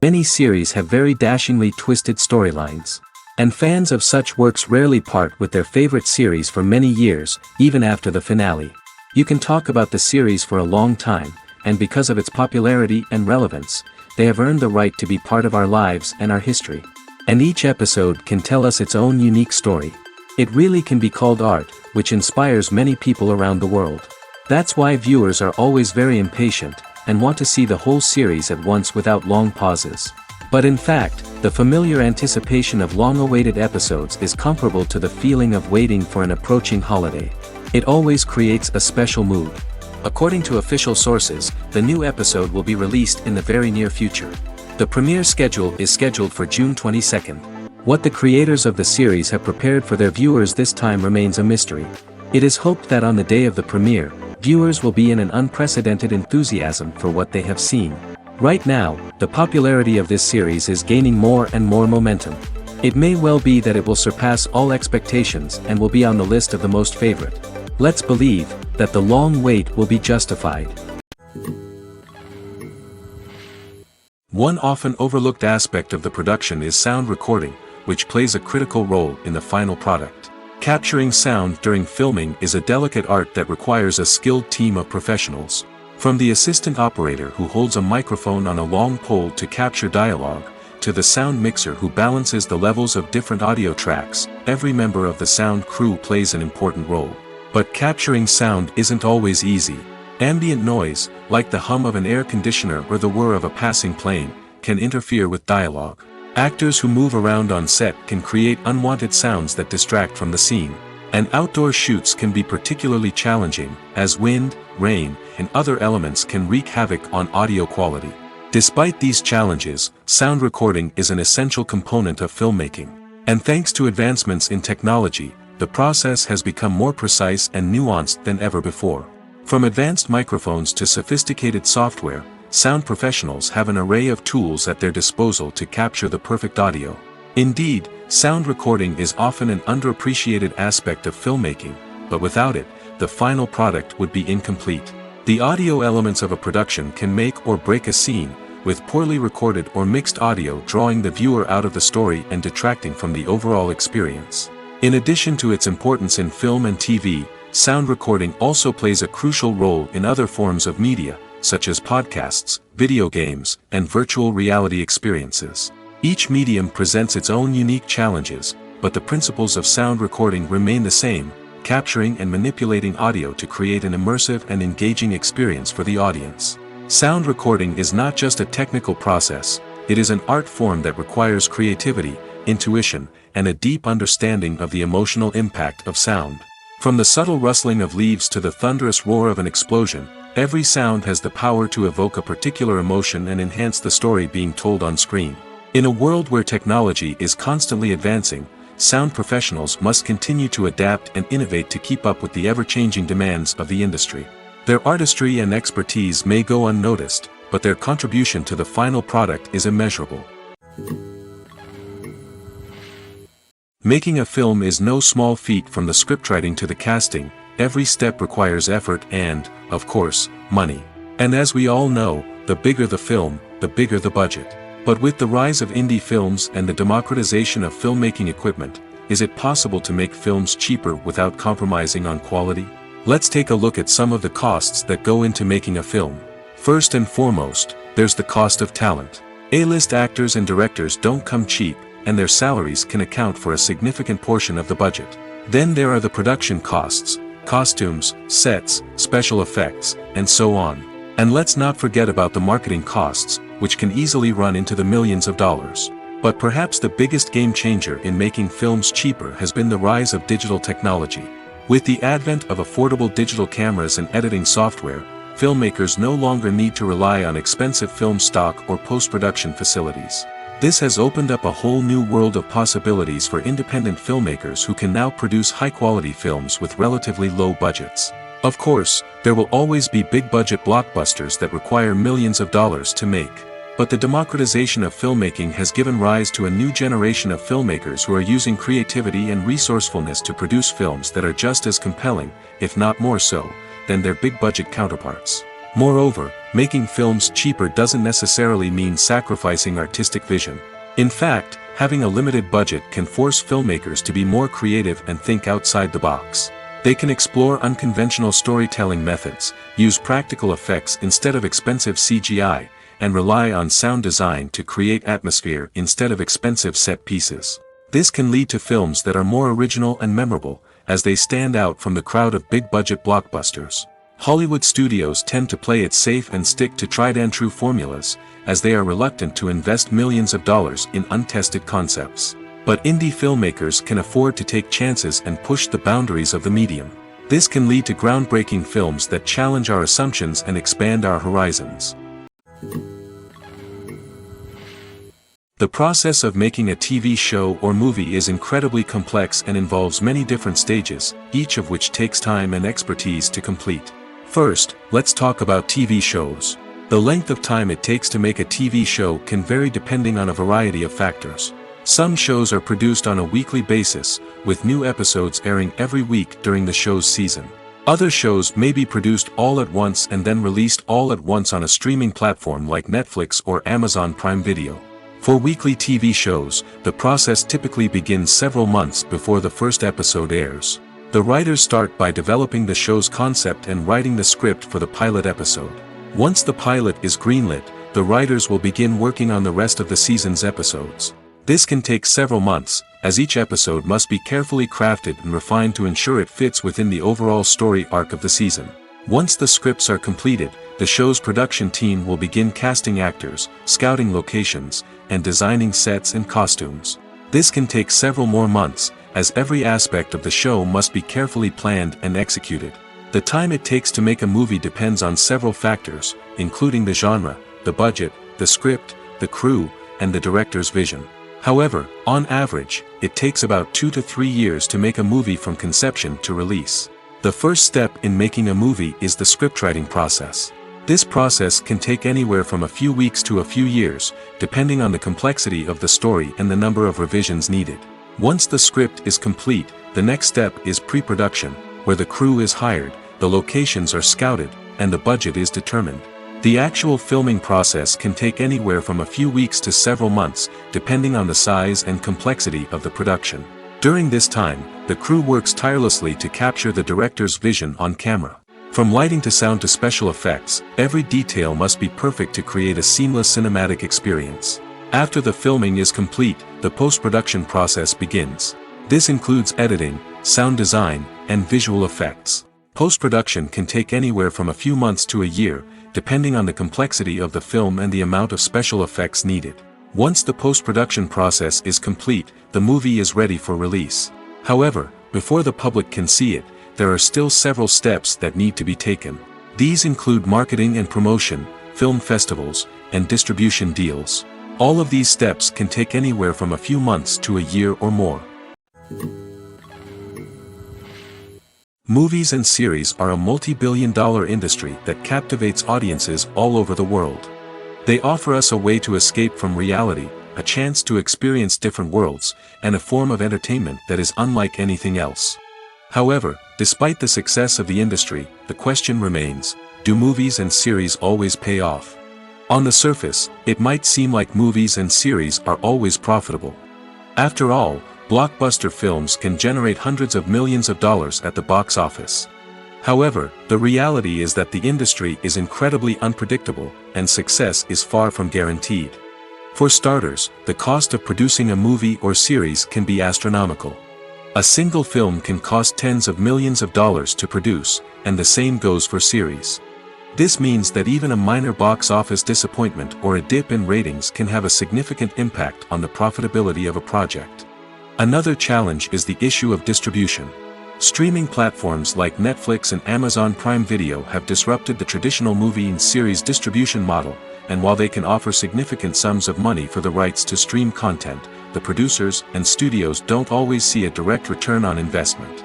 Many series have very dashingly twisted storylines. And fans of such works rarely part with their favorite series for many years, even after the finale. You can talk about the series for a long time, and because of its popularity and relevance, they have earned the right to be part of our lives and our history. And each episode can tell us its own unique story. It really can be called art, which inspires many people around the world. That's why viewers are always very impatient, and want to see the whole series at once without long pauses. But in fact, the familiar anticipation of long-awaited episodes is comparable to the feeling of waiting for an approaching holiday. It always creates a special mood. According to official sources, the new episode will be released in the very near future. The premiere schedule is scheduled for June 22nd. What the creators of the series have prepared for their viewers this time remains a mystery. It is hoped that on the day of the premiere, viewers will be in an unprecedented enthusiasm for what they have seen. Right now, the popularity of this series is gaining more and more momentum. It may well be that it will surpass all expectations and will be on the list of the most favorite. Let's believe that the long wait will be justified. One often overlooked aspect of the production is sound recording, which plays a critical role in the final product. Capturing sound during filming is a delicate art that requires a skilled team of professionals. From the assistant operator who holds a microphone on a long pole to capture dialogue, to the sound mixer who balances the levels of different audio tracks, every member of the sound crew plays an important role. But capturing sound isn't always easy. Ambient noise, like the hum of an air conditioner or the whir of a passing plane, can interfere with dialogue. Actors who move around on set can create unwanted sounds that distract from the scene. And outdoor shoots can be particularly challenging, as wind, rain, and other elements can wreak havoc on audio quality. Despite these challenges, sound recording is an essential component of filmmaking. And thanks to advancements in technology, the process has become more precise and nuanced than ever before. From advanced microphones to sophisticated software, sound professionals have an array of tools at their disposal to capture the perfect audio. Indeed, sound recording is often an underappreciated aspect of filmmaking, but without it, the final product would be incomplete. The audio elements of a production can make or break a scene, with poorly recorded or mixed audio drawing the viewer out of the story and detracting from the overall experience. In addition to its importance in film and TV, sound recording also plays a crucial role in other forms of media, such as podcasts, video games, and virtual reality experiences. Each medium presents its own unique challenges, but the principles of sound recording remain the same, capturing and manipulating audio to create an immersive and engaging experience for the audience. Sound recording is not just a technical process, it is an art form that requires creativity, intuition, and a deep understanding of the emotional impact of sound. From the subtle rustling of leaves to the thunderous roar of an explosion, every sound has the power to evoke a particular emotion and enhance the story being told on screen. In a world where technology is constantly advancing, sound professionals must continue to adapt and innovate to keep up with the ever-changing demands of the industry. Their artistry and expertise may go unnoticed, but their contribution to the final product is immeasurable. Making a film is no small feat. From the scriptwriting to the casting, every step requires effort and, of course, money. And as we all know, the bigger the film, the bigger the budget. But with the rise of indie films and the democratization of filmmaking equipment, is it possible to make films cheaper without compromising on quality? Let's take a look at some of the costs that go into making a film. First and foremost, there's the cost of talent. A-list actors and directors don't come cheap, and their salaries can account for a significant portion of the budget. Then there are the production costs, costumes, sets, special effects, and so on. And let's not forget about the marketing costs, which can easily run into the millions of dollars. But perhaps the biggest game changer in making films cheaper has been the rise of digital technology. With the advent of affordable digital cameras and editing software, filmmakers no longer need to rely on expensive film stock or post-production facilities. This has opened up a whole new world of possibilities for independent filmmakers who can now produce high-quality films with relatively low budgets. Of course, there will always be big-budget blockbusters that require millions of dollars to make. But the democratization of filmmaking has given rise to a new generation of filmmakers who are using creativity and resourcefulness to produce films that are just as compelling, if not more so, than their big-budget counterparts. Moreover, making films cheaper doesn't necessarily mean sacrificing artistic vision. In fact, having a limited budget can force filmmakers to be more creative and think outside the box. They can explore unconventional storytelling methods, use practical effects instead of expensive CGI, and rely on sound design to create atmosphere instead of expensive set pieces. This can lead to films that are more original and memorable, as they stand out from the crowd of big-budget blockbusters. Hollywood studios tend to play it safe and stick to tried-and-true formulas, as they are reluctant to invest millions of dollars in untested concepts. But indie filmmakers can afford to take chances and push the boundaries of the medium. This can lead to groundbreaking films that challenge our assumptions and expand our horizons. The process of making a TV show or movie is incredibly complex and involves many different stages, each of which takes time and expertise to complete. First, let's talk about TV shows. The length of time it takes to make a TV show can vary depending on a variety of factors. Some shows are produced on a weekly basis, with new episodes airing every week during the show's season. Other shows may be produced all at once and then released all at once on a streaming platform like Netflix or Amazon Prime Video. For weekly TV shows, the process typically begins several months before the first episode airs. The writers start by developing the show's concept and writing the script for the pilot episode. Once the pilot is greenlit, the writers will begin working on the rest of the season's episodes. This can take several months, as each episode must be carefully crafted and refined to ensure it fits within the overall story arc of the season. Once the scripts are completed, the show's production team will begin casting actors, scouting locations, and designing sets and costumes. This can take several more months, as every aspect of the show must be carefully planned and executed. The time it takes to make a movie depends on several factors, including the genre, the budget, the script, the crew, and the director's vision. However, on average, it takes about 2 to 3 years to make a movie from conception to release. The first step in making a movie is the scriptwriting process. This process can take anywhere from a few weeks to a few years, depending on the complexity of the story and the number of revisions needed. Once the script is complete, the next step is pre-production, where the crew is hired, the locations are scouted, and the budget is determined. The actual filming process can take anywhere from a few weeks to several months, depending on the size and complexity of the production. During this time, the crew works tirelessly to capture the director's vision on camera. From lighting to sound to special effects, every detail must be perfect to create a seamless cinematic experience. After the filming is complete, the post-production process begins. This includes editing, sound design, and visual effects. Post-production can take anywhere from a few months to a year, depending on the complexity of the film and the amount of special effects needed. Once the post-production process is complete, the movie is ready for release. However, before the public can see it, there are still several steps that need to be taken. These include marketing and promotion, film festivals, and distribution deals. All of these steps can take anywhere from a few months to a year or more. Movies and series are a multi-billion-dollar industry that captivates audiences all over the world. They offer us a way to escape from reality, a chance to experience different worlds, and a form of entertainment that is unlike anything else. However, despite the success of the industry, the question remains, do movies and series always pay off? On the surface, it might seem like movies and series are always profitable. After all, blockbuster films can generate hundreds of millions of dollars at the box office. However, the reality is that the industry is incredibly unpredictable, and success is far from guaranteed. For starters, the cost of producing a movie or series can be astronomical. A single film can cost tens of millions of dollars to produce, and the same goes for series. This means that even a minor box office disappointment or a dip in ratings can have a significant impact on the profitability of a project. Another challenge is the issue of distribution. Streaming platforms like Netflix and Amazon Prime Video have disrupted the traditional movie and series distribution model, and while they can offer significant sums of money for the rights to stream content, the producers and studios don't always see a direct return on investment.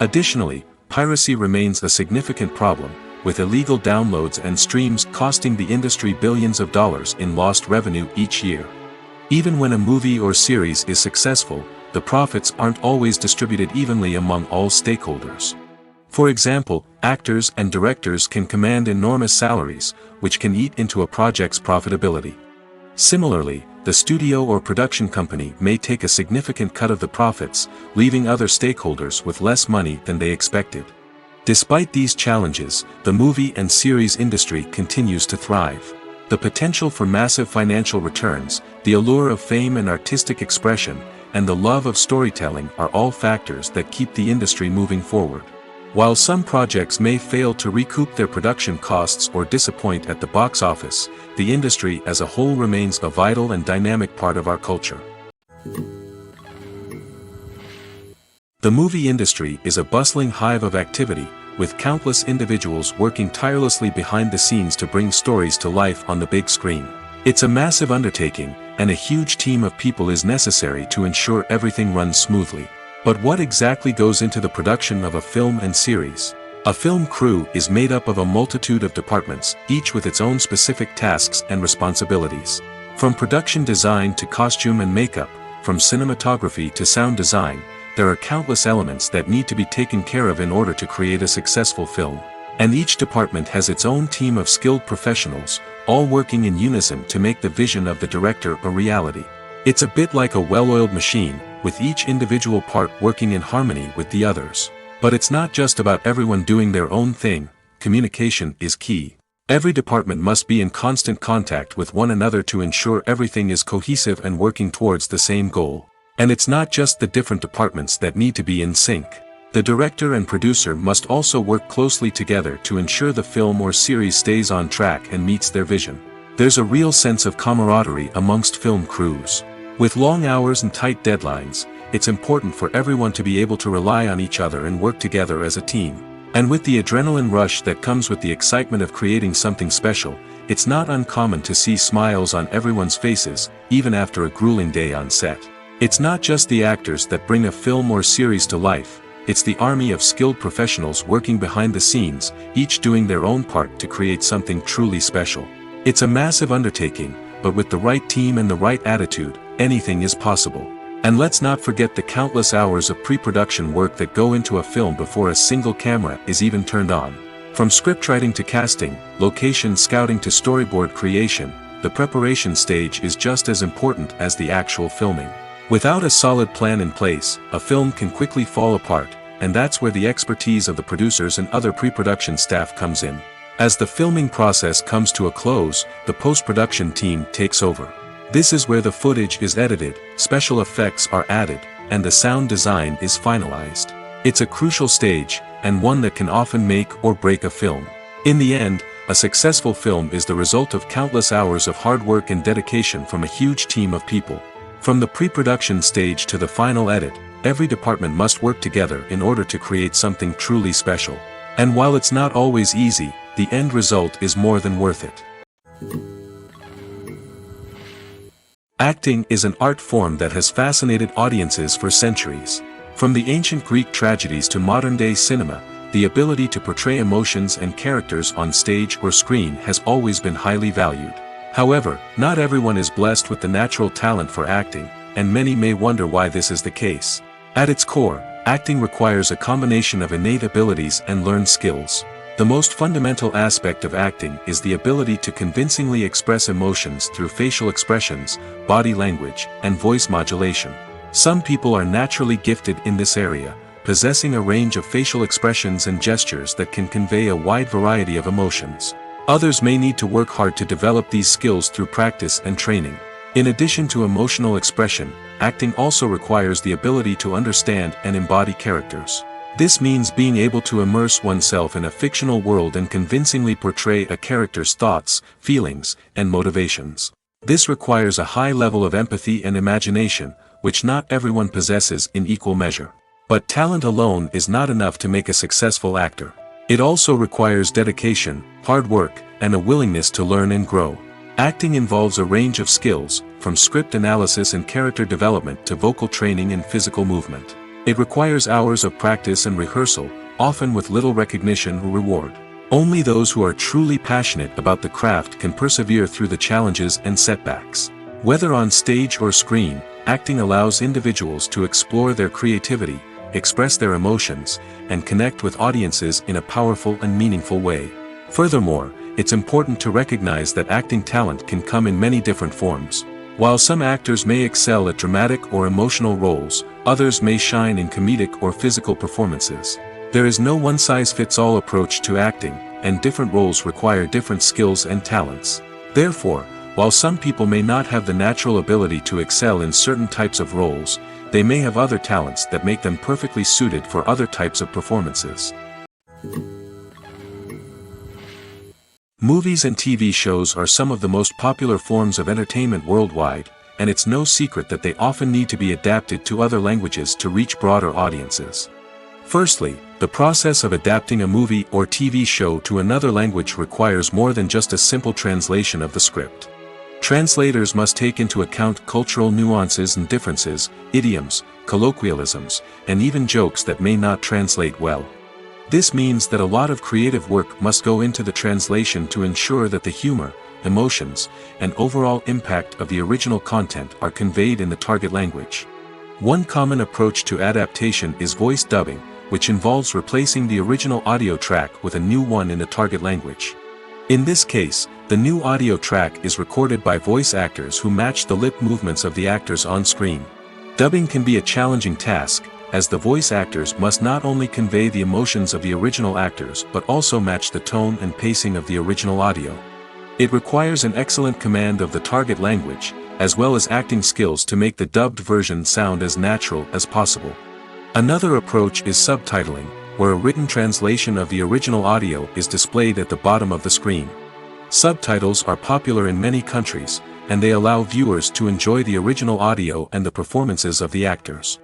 Additionally, piracy remains a significant problem, with illegal downloads and streams costing the industry billions of dollars in lost revenue each year. Even when a movie or series is successful, the profits aren't always distributed evenly among all stakeholders. For example, actors and directors can command enormous salaries, which can eat into a project's profitability. Similarly, the studio or production company may take a significant cut of the profits, leaving other stakeholders with less money than they expected. Despite these challenges, the movie and series industry continues to thrive. The potential for massive financial returns, the allure of fame and artistic expression, and the love of storytelling are all factors that keep the industry moving forward. While some projects may fail to recoup their production costs or disappoint at the box office, the industry as a whole remains a vital and dynamic part of our culture. The movie industry is a bustling hive of activity, with countless individuals working tirelessly behind the scenes to bring stories to life on the big screen. It's a massive undertaking, and a huge team of people is necessary to ensure everything runs smoothly. But what exactly goes into the production of a film and series? A film crew is made up of a multitude of departments, each with its own specific tasks and responsibilities. From production design to costume and makeup, from cinematography to sound design, there are countless elements that need to be taken care of in order to create a successful film. And each department has its own team of skilled professionals, all working in unison to make the vision of the director a reality. It's a bit like a well-oiled machine, with each individual part working in harmony with the others. But it's not just about everyone doing their own thing. Communication is key. Every department must be in constant contact with one another to ensure everything is cohesive and working towards the same goal. And it's not just the different departments that need to be in sync. The director and producer must also work closely together to ensure the film or series stays on track and meets their vision. There's a real sense of camaraderie amongst film crews. With long hours and tight deadlines, it's important for everyone to be able to rely on each other and work together as a team. And with the adrenaline rush that comes with the excitement of creating something special, it's not uncommon to see smiles on everyone's faces, even after a grueling day on set. It's not just the actors that bring a film or series to life, it's the army of skilled professionals working behind the scenes, each doing their own part to create something truly special. It's a massive undertaking, but with the right team and the right attitude, anything is possible. And let's not forget the countless hours of pre-production work that go into a film before a single camera is even turned on. From scriptwriting to casting, location scouting to storyboard creation, the preparation stage is just as important as the actual filming. Without a solid plan in place, a film can quickly fall apart, and that's where the expertise of the producers and other pre-production staff comes in. As the filming process comes to a close, the post-production team takes over. This is where the footage is edited, special effects are added, and the sound design is finalized. It's a crucial stage, and one that can often make or break a film. In the end, a successful film is the result of countless hours of hard work and dedication from a huge team of people. From the pre-production stage to the final edit, every department must work together in order to create something truly special. And while it's not always easy, the end result is more than worth it. Acting is an art form that has fascinated audiences for centuries. From the ancient Greek tragedies to modern-day cinema, the ability to portray emotions and characters on stage or screen has always been highly valued. However, not everyone is blessed with the natural talent for acting, and many may wonder why this is the case. At its core, acting requires a combination of innate abilities and learned skills. The most fundamental aspect of acting is the ability to convincingly express emotions through facial expressions, body language, and voice modulation. Some people are naturally gifted in this area, possessing a range of facial expressions and gestures that can convey a wide variety of emotions. Others may need to work hard to develop these skills through practice and training. In addition to emotional expression, acting also requires the ability to understand and embody characters. This means being able to immerse oneself in a fictional world and convincingly portray a character's thoughts, feelings, and motivations. This requires a high level of empathy and imagination, which not everyone possesses in equal measure. But talent alone is not enough to make a successful actor. It also requires dedication, hard work, and a willingness to learn and grow. Acting involves a range of skills, from script analysis and character development to vocal training and physical movement. It requires hours of practice and rehearsal, often with little recognition or reward. Only those who are truly passionate about the craft can persevere through the challenges and setbacks. Whether on stage or screen, acting allows individuals to explore their creativity, express their emotions, and connect with audiences in a powerful and meaningful way. Furthermore, it's important to recognize that acting talent can come in many different forms. While some actors may excel at dramatic or emotional roles, others may shine in comedic or physical performances. There is no one-size-fits-all approach to acting, and different roles require different skills and talents. Therefore, while some people may not have the natural ability to excel in certain types of roles, they may have other talents that make them perfectly suited for other types of performances. Movies and TV shows are some of the most popular forms of entertainment worldwide, and it's no secret that they often need to be adapted to other languages to reach broader audiences. Firstly, the process of adapting a movie or TV show to another language requires more than just a simple translation of the script. Translators must take into account cultural nuances and differences, idioms, colloquialisms, and even jokes that may not translate well. This means that a lot of creative work must go into the translation to ensure that the humor, emotions, and overall impact of the original content are conveyed in the target language. One common approach to adaptation is voice dubbing, which involves replacing the original audio track with a new one in the target language. In this case, the new audio track is recorded by voice actors who match the lip movements of the actors on screen. Dubbing can be a challenging task, as the voice actors must not only convey the emotions of the original actors but also match the tone and pacing of the original audio. It requires an excellent command of the target language, as well as acting skills to make the dubbed version sound as natural as possible. Another approach is subtitling, where a written translation of the original audio is displayed at the bottom of the screen. Subtitles are popular in many countries, and they allow viewers to enjoy the original audio and the performances of the actors.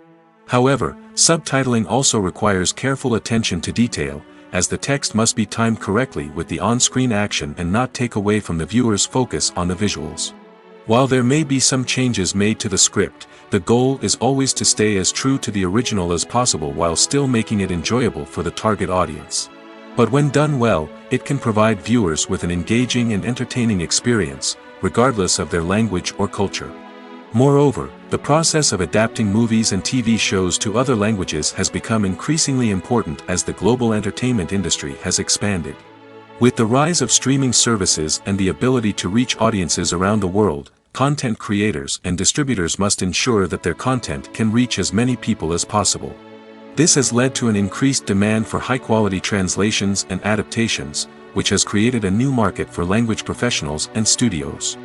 However, subtitling also requires careful attention to detail, as the text must be timed correctly with the on-screen action and not take away from the viewer's focus on the visuals. While there may be some changes made to the script, the goal is always to stay as true to the original as possible while still making it enjoyable for the target audience. But when done well, it can provide viewers with an engaging and entertaining experience, regardless of their language or culture. Moreover, the process of adapting movies and TV shows to other languages has become increasingly important as the global entertainment industry has expanded. With the rise of streaming services and the ability to reach audiences around the world, content creators and distributors must ensure that their content can reach as many people as possible. This has led to an increased demand for high-quality translations and adaptations, which has created a new market for language professionals and studios.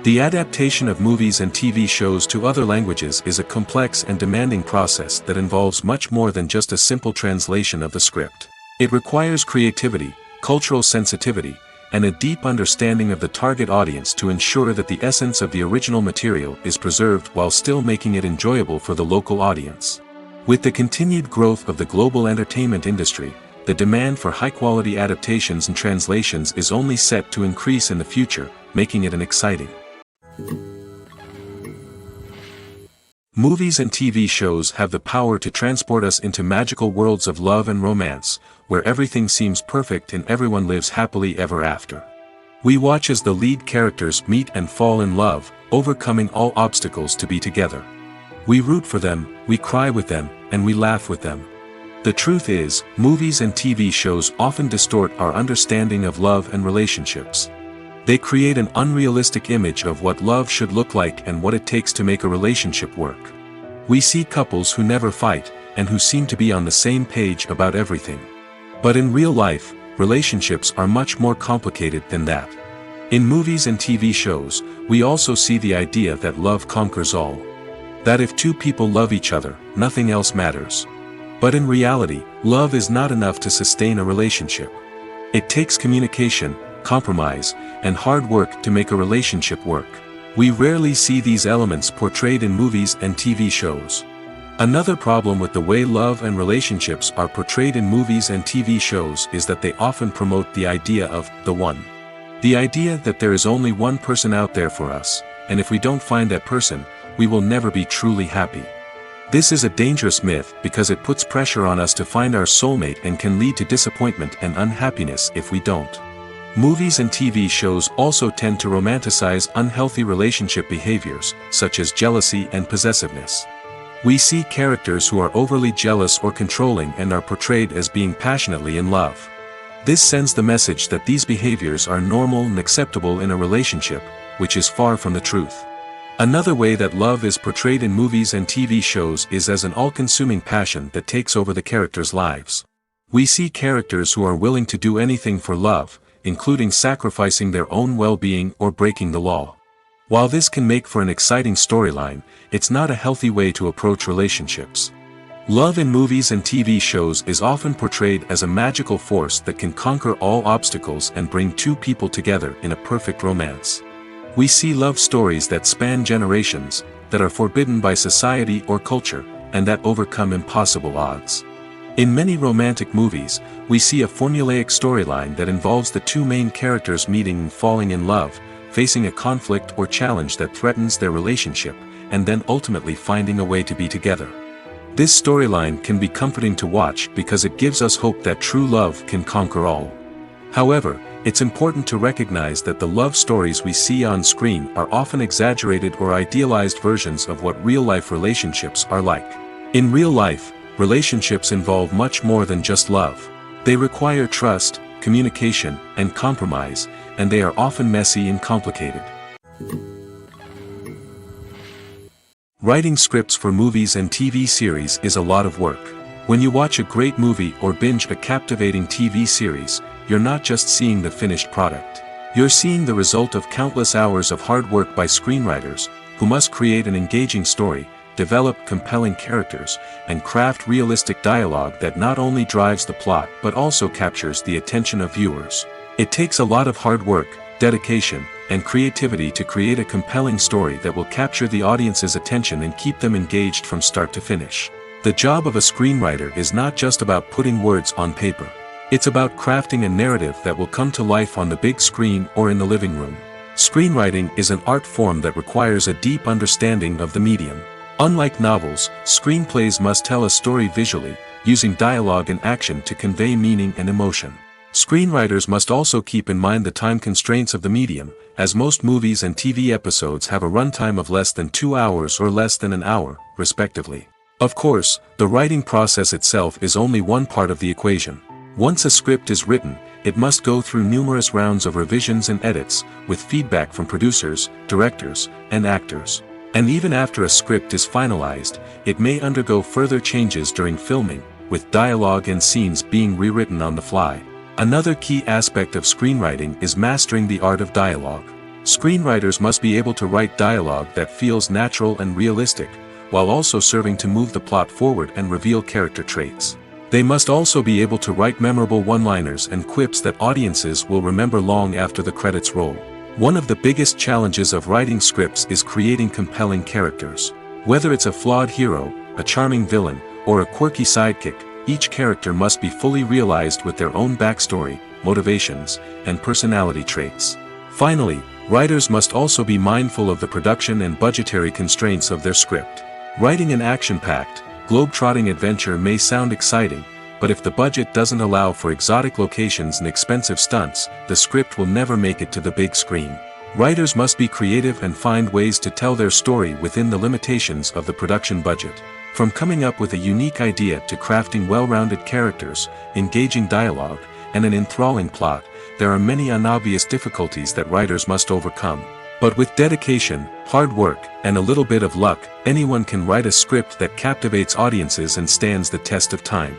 The adaptation of movies and TV shows to other languages is a complex and demanding process that involves much more than just a simple translation of the script. It requires creativity, cultural sensitivity, and a deep understanding of the target audience to ensure that the essence of the original material is preserved while still making it enjoyable for the local audience. With the continued growth of the global entertainment industry, the demand for high-quality adaptations and translations is only set to increase in the future, making it an exciting. Movies and TV shows have the power to transport us into magical worlds of love and romance, where everything seems perfect and everyone lives happily ever after. We watch as the lead characters meet and fall in love, overcoming all obstacles to be together. We root for them, we cry with them, and we laugh with them. The truth is, movies and TV shows often distort our understanding of love and relationships. They create an unrealistic image of what love should look like and what it takes to make a relationship work. We see couples who never fight, and who seem to be on the same page about everything. But in real life, relationships are much more complicated than that. In movies and TV shows, we also see the idea that love conquers all. That if two people love each other, nothing else matters. But in reality, love is not enough to sustain a relationship. It takes communication, compromise, and hard work to make a relationship work. We rarely see these elements portrayed in movies and TV shows. Another problem with the way love and relationships are portrayed in movies and TV shows is that they often promote the idea of the one. The idea that there is only one person out there for us, and if we don't find that person, we will never be truly happy. This is a dangerous myth because it puts pressure on us to find our soulmate and can lead to disappointment and unhappiness if we don't. Movies and TV shows also tend to romanticize unhealthy relationship behaviors, such as jealousy and possessiveness. We see characters who are overly jealous or controlling and are portrayed as being passionately in love. This sends the message that these behaviors are normal and acceptable in a relationship, which is far from the truth. Another way that love is portrayed in movies and TV shows is as an all-consuming passion that takes over the characters' lives. We see characters who are willing to do anything for love, including sacrificing their own well-being or breaking the law. While this can make for an exciting storyline, it's not a healthy way to approach relationships. Love in movies and TV shows is often portrayed as a magical force that can conquer all obstacles and bring two people together in a perfect romance. We see love stories that span generations, that are forbidden by society or culture, and that overcome impossible odds. In many romantic movies, we see a formulaic storyline that involves the two main characters meeting and falling in love, facing a conflict or challenge that threatens their relationship, and then ultimately finding a way to be together. This storyline can be comforting to watch because it gives us hope that true love can conquer all. However, it's important to recognize that the love stories we see on screen are often exaggerated or idealized versions of what real-life relationships are like. In real life, relationships involve much more than just love. They require trust, communication, and compromise, and they are often messy and complicated. Writing scripts for movies and TV series is a lot of work. When you watch a great movie or binge a captivating TV series, you're not just seeing the finished product. You're seeing the result of countless hours of hard work by screenwriters, who must create an engaging story, develop compelling characters, and craft realistic dialogue that not only drives the plot but also captures the attention of viewers. It takes a lot of hard work, dedication, and creativity to create a compelling story that will capture the audience's attention and keep them engaged from start to finish. The job of a screenwriter is not just about putting words on paper. It's about crafting a narrative that will come to life on the big screen or in the living room. Screenwriting is an art form that requires a deep understanding of the medium. Unlike novels, screenplays must tell a story visually, using dialogue and action to convey meaning and emotion. Screenwriters must also keep in mind the time constraints of the medium, as most movies and TV episodes have a runtime of less than 2 hours or less than an hour, respectively. Of course, the writing process itself is only one part of the equation. Once a script is written, it must go through numerous rounds of revisions and edits, with feedback from producers, directors, and actors. And even after a script is finalized, it may undergo further changes during filming, with dialogue and scenes being rewritten on the fly. Another key aspect of screenwriting is mastering the art of dialogue. Screenwriters must be able to write dialogue that feels natural and realistic, while also serving to move the plot forward and reveal character traits. They must also be able to write memorable one-liners and quips that audiences will remember long after the credits roll. One of the biggest challenges of writing scripts is creating compelling characters. Whether it's a flawed hero, a charming villain, or a quirky sidekick, each character must be fully realized with their own backstory, motivations, and personality traits. Finally, writers must also be mindful of the production and budgetary constraints of their script. Writing an action-packed, globe-trotting adventure may sound exciting, but if the budget doesn't allow for exotic locations and expensive stunts, the script will never make it to the big screen. Writers must be creative and find ways to tell their story within the limitations of the production budget. From coming up with a unique idea to crafting well-rounded characters, engaging dialogue, and an enthralling plot, there are many unobvious difficulties that writers must overcome. But with dedication, hard work, and a little bit of luck, anyone can write a script that captivates audiences and stands the test of time.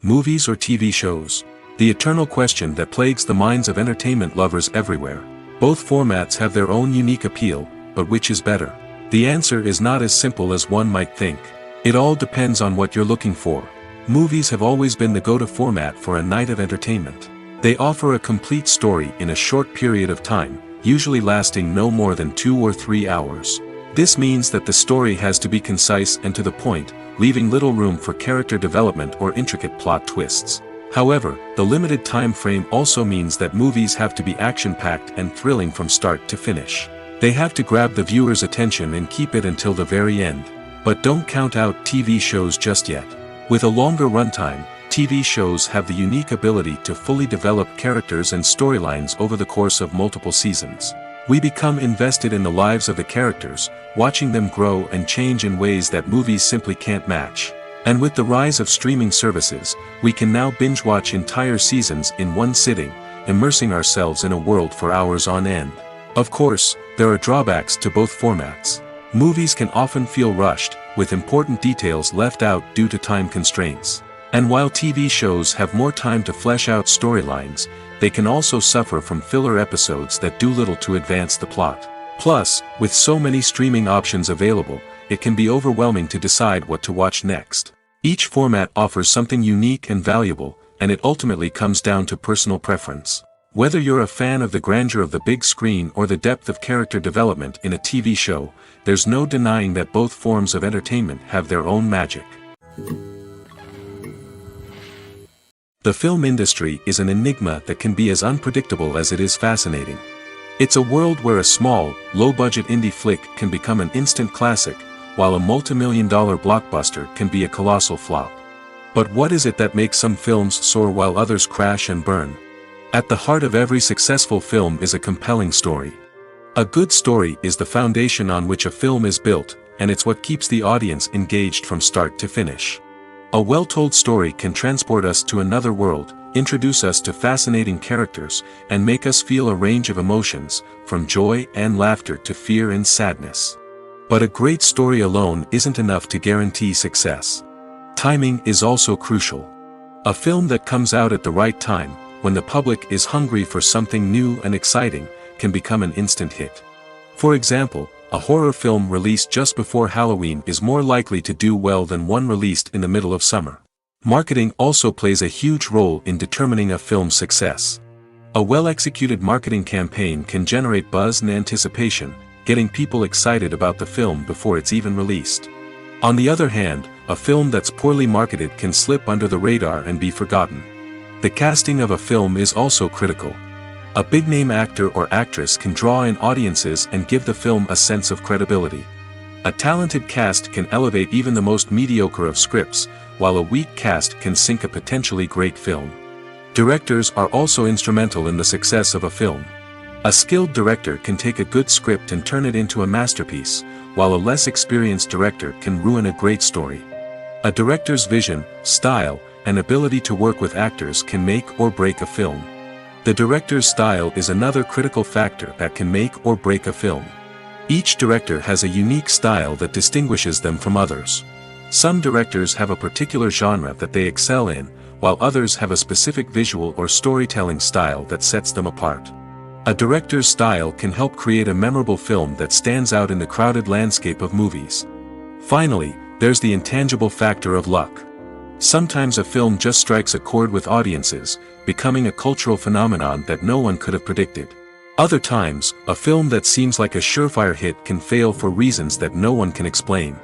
Movies or TV shows? The eternal question that plagues the minds of entertainment lovers everywhere. Both formats have their own unique appeal, but which is better? The answer is not as simple as one might think. It all depends on what you're looking for. Movies have always been the go-to format for a night of entertainment. They offer a complete story in a short period of time, usually lasting no more than 2 or 3 hours. This means that the story has to be concise and to the point, leaving little room for character development or intricate plot twists. However, the limited time frame also means that movies have to be action-packed and thrilling from start to finish. They have to grab the viewer's attention and keep it until the very end. But don't count out TV shows just yet. With a longer runtime, TV shows have the unique ability to fully develop characters and storylines over the course of multiple seasons. We become invested in the lives of the characters, watching them grow and change in ways that movies simply can't match. And with the rise of streaming services, we can now binge-watch entire seasons in one sitting, immersing ourselves in a world for hours on end. Of course, there are drawbacks to both formats. Movies can often feel rushed, with important details left out due to time constraints. And while TV shows have more time to flesh out storylines, they can also suffer from filler episodes that do little to advance the plot. Plus, with so many streaming options available, it can be overwhelming to decide what to watch next. Each format offers something unique and valuable, and it ultimately comes down to personal preference. Whether you're a fan of the grandeur of the big screen or the depth of character development in a TV show, there's no denying that both forms of entertainment have their own magic. The film industry is an enigma that can be as unpredictable as it is fascinating. It's a world where a small, low-budget indie flick can become an instant classic, while a multi-million-dollar blockbuster can be a colossal flop. But what is it that makes some films soar while others crash and burn? At the heart of every successful film is a compelling story. A good story is the foundation on which a film is built, and it's what keeps the audience engaged from start to finish. A well-told story can transport us to another world, introduce us to fascinating characters, and make us feel a range of emotions, from joy and laughter to fear and sadness. But a great story alone isn't enough to guarantee success. Timing is also crucial. A film that comes out at the right time, when the public is hungry for something new and exciting, can become an instant hit. For example, a horror film released just before Halloween is more likely to do well than one released in the middle of summer. Marketing also plays a huge role in determining a film's success. A well-executed marketing campaign can generate buzz and anticipation, getting people excited about the film before it's even released. On the other hand, a film that's poorly marketed can slip under the radar and be forgotten. The casting of a film is also critical. A big-name actor or actress can draw in audiences and give the film a sense of credibility. A talented cast can elevate even the most mediocre of scripts, while a weak cast can sink a potentially great film. Directors are also instrumental in the success of a film. A skilled director can take a good script and turn it into a masterpiece, while a less experienced director can ruin a great story. A director's vision, style, and ability to work with actors can make or break a film. The director's style is another critical factor that can make or break a film. Each director has a unique style that distinguishes them from others. Some directors have a particular genre that they excel in, while others have a specific visual or storytelling style that sets them apart. A director's style can help create a memorable film that stands out in the crowded landscape of movies. Finally, there's the intangible factor of luck. Sometimes a film just strikes a chord with audiences, becoming a cultural phenomenon that no one could have predicted. Other times, a film that seems like a surefire hit can fail for reasons that no one can explain.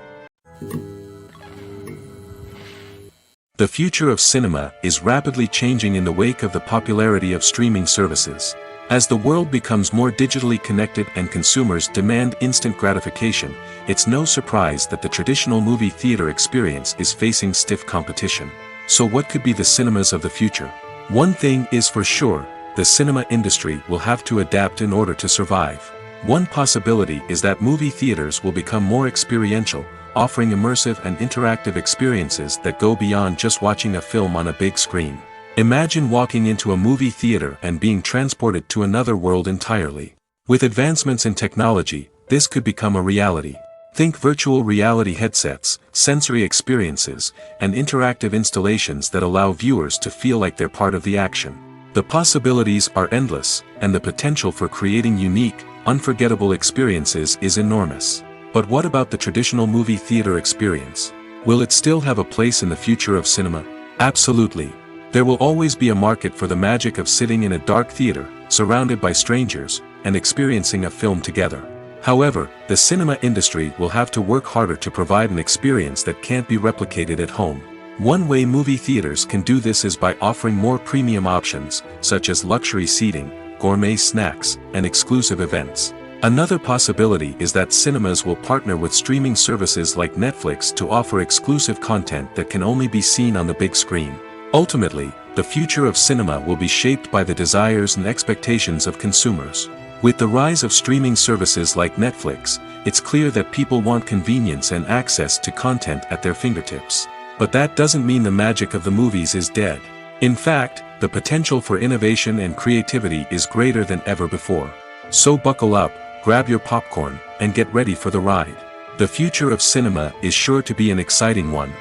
The future of cinema is rapidly changing in the wake of the popularity of streaming services. As the world becomes more digitally connected and consumers demand instant gratification, it's no surprise that the traditional movie theater experience is facing stiff competition. So what could be the cinemas of the future? One thing is for sure, the cinema industry will have to adapt in order to survive. One possibility is that movie theaters will become more experiential, offering immersive and interactive experiences that go beyond just watching a film on a big screen. Imagine walking into a movie theater and being transported to another world entirely. With advancements in technology, this could become a reality. Think virtual reality headsets, sensory experiences, and interactive installations that allow viewers to feel like they're part of the action. The possibilities are endless, and the potential for creating unique, unforgettable experiences is enormous. But what about the traditional movie theater experience? Will it still have a place in the future of cinema? Absolutely. There will always be a market for the magic of sitting in a dark theater, surrounded by strangers, and experiencing a film together. However, the cinema industry will have to work harder to provide an experience that can't be replicated at home. One way movie theaters can do this is by offering more premium options, such as luxury seating, gourmet snacks, and exclusive events. Another possibility is that cinemas will partner with streaming services like Netflix to offer exclusive content that can only be seen on the big screen. Ultimately, the future of cinema will be shaped by the desires and expectations of consumers. With the rise of streaming services like Netflix, it's clear that people want convenience and access to content at their fingertips. But that doesn't mean the magic of the movies is dead. In fact, the potential for innovation and creativity is greater than ever before. So buckle up, grab your popcorn, and get ready for the ride. The future of cinema is sure to be an exciting one.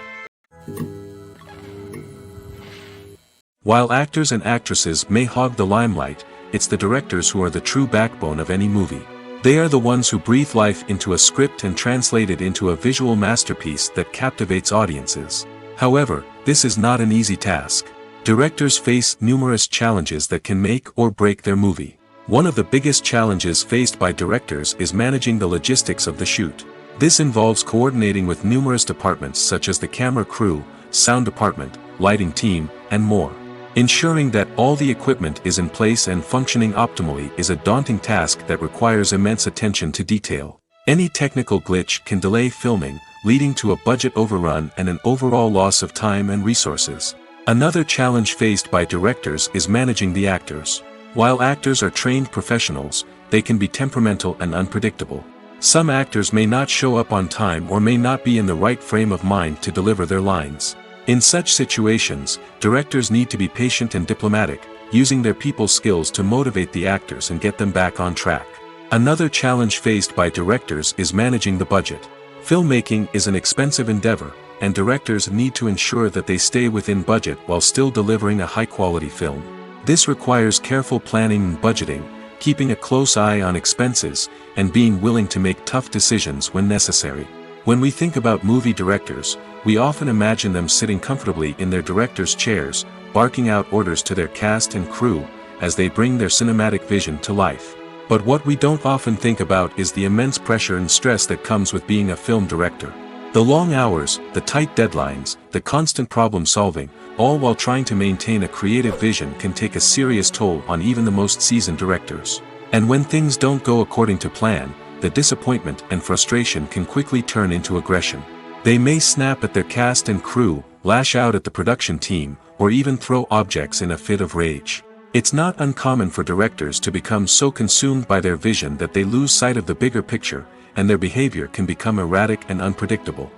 While actors and actresses may hog the limelight, it's the directors who are the true backbone of any movie. They are the ones who breathe life into a script and translate it into a visual masterpiece that captivates audiences. However, this is not an easy task. Directors face numerous challenges that can make or break their movie. One of the biggest challenges faced by directors is managing the logistics of the shoot. This involves coordinating with numerous departments such as the camera crew, sound department, lighting team, and more. Ensuring that all the equipment is in place and functioning optimally is a daunting task that requires immense attention to detail. Any technical glitch can delay filming, leading to a budget overrun and an overall loss of time and resources. Another challenge faced by directors is managing the actors. While actors are trained professionals, they can be temperamental and unpredictable. Some actors may not show up on time or may not be in the right frame of mind to deliver their lines. In such situations, directors need to be patient and diplomatic, using their people skills to motivate the actors and get them back on track. Another challenge faced by directors is managing the budget. Filmmaking is an expensive endeavor, and directors need to ensure that they stay within budget while still delivering a high-quality film. This requires careful planning and budgeting, keeping a close eye on expenses, and being willing to make tough decisions when necessary. When we think about movie directors, we often imagine them sitting comfortably in their director's chairs, barking out orders to their cast and crew, as they bring their cinematic vision to life. But what we don't often think about is the immense pressure and stress that comes with being a film director. The long hours, the tight deadlines, the constant problem solving, all while trying to maintain a creative vision can take a serious toll on even the most seasoned directors. And when things don't go according to plan, the disappointment and frustration can quickly turn into aggression. They may snap at their cast and crew, lash out at the production team, or even throw objects in a fit of rage. It's not uncommon for directors to become so consumed by their vision that they lose sight of the bigger picture, and their behavior can become erratic and unpredictable.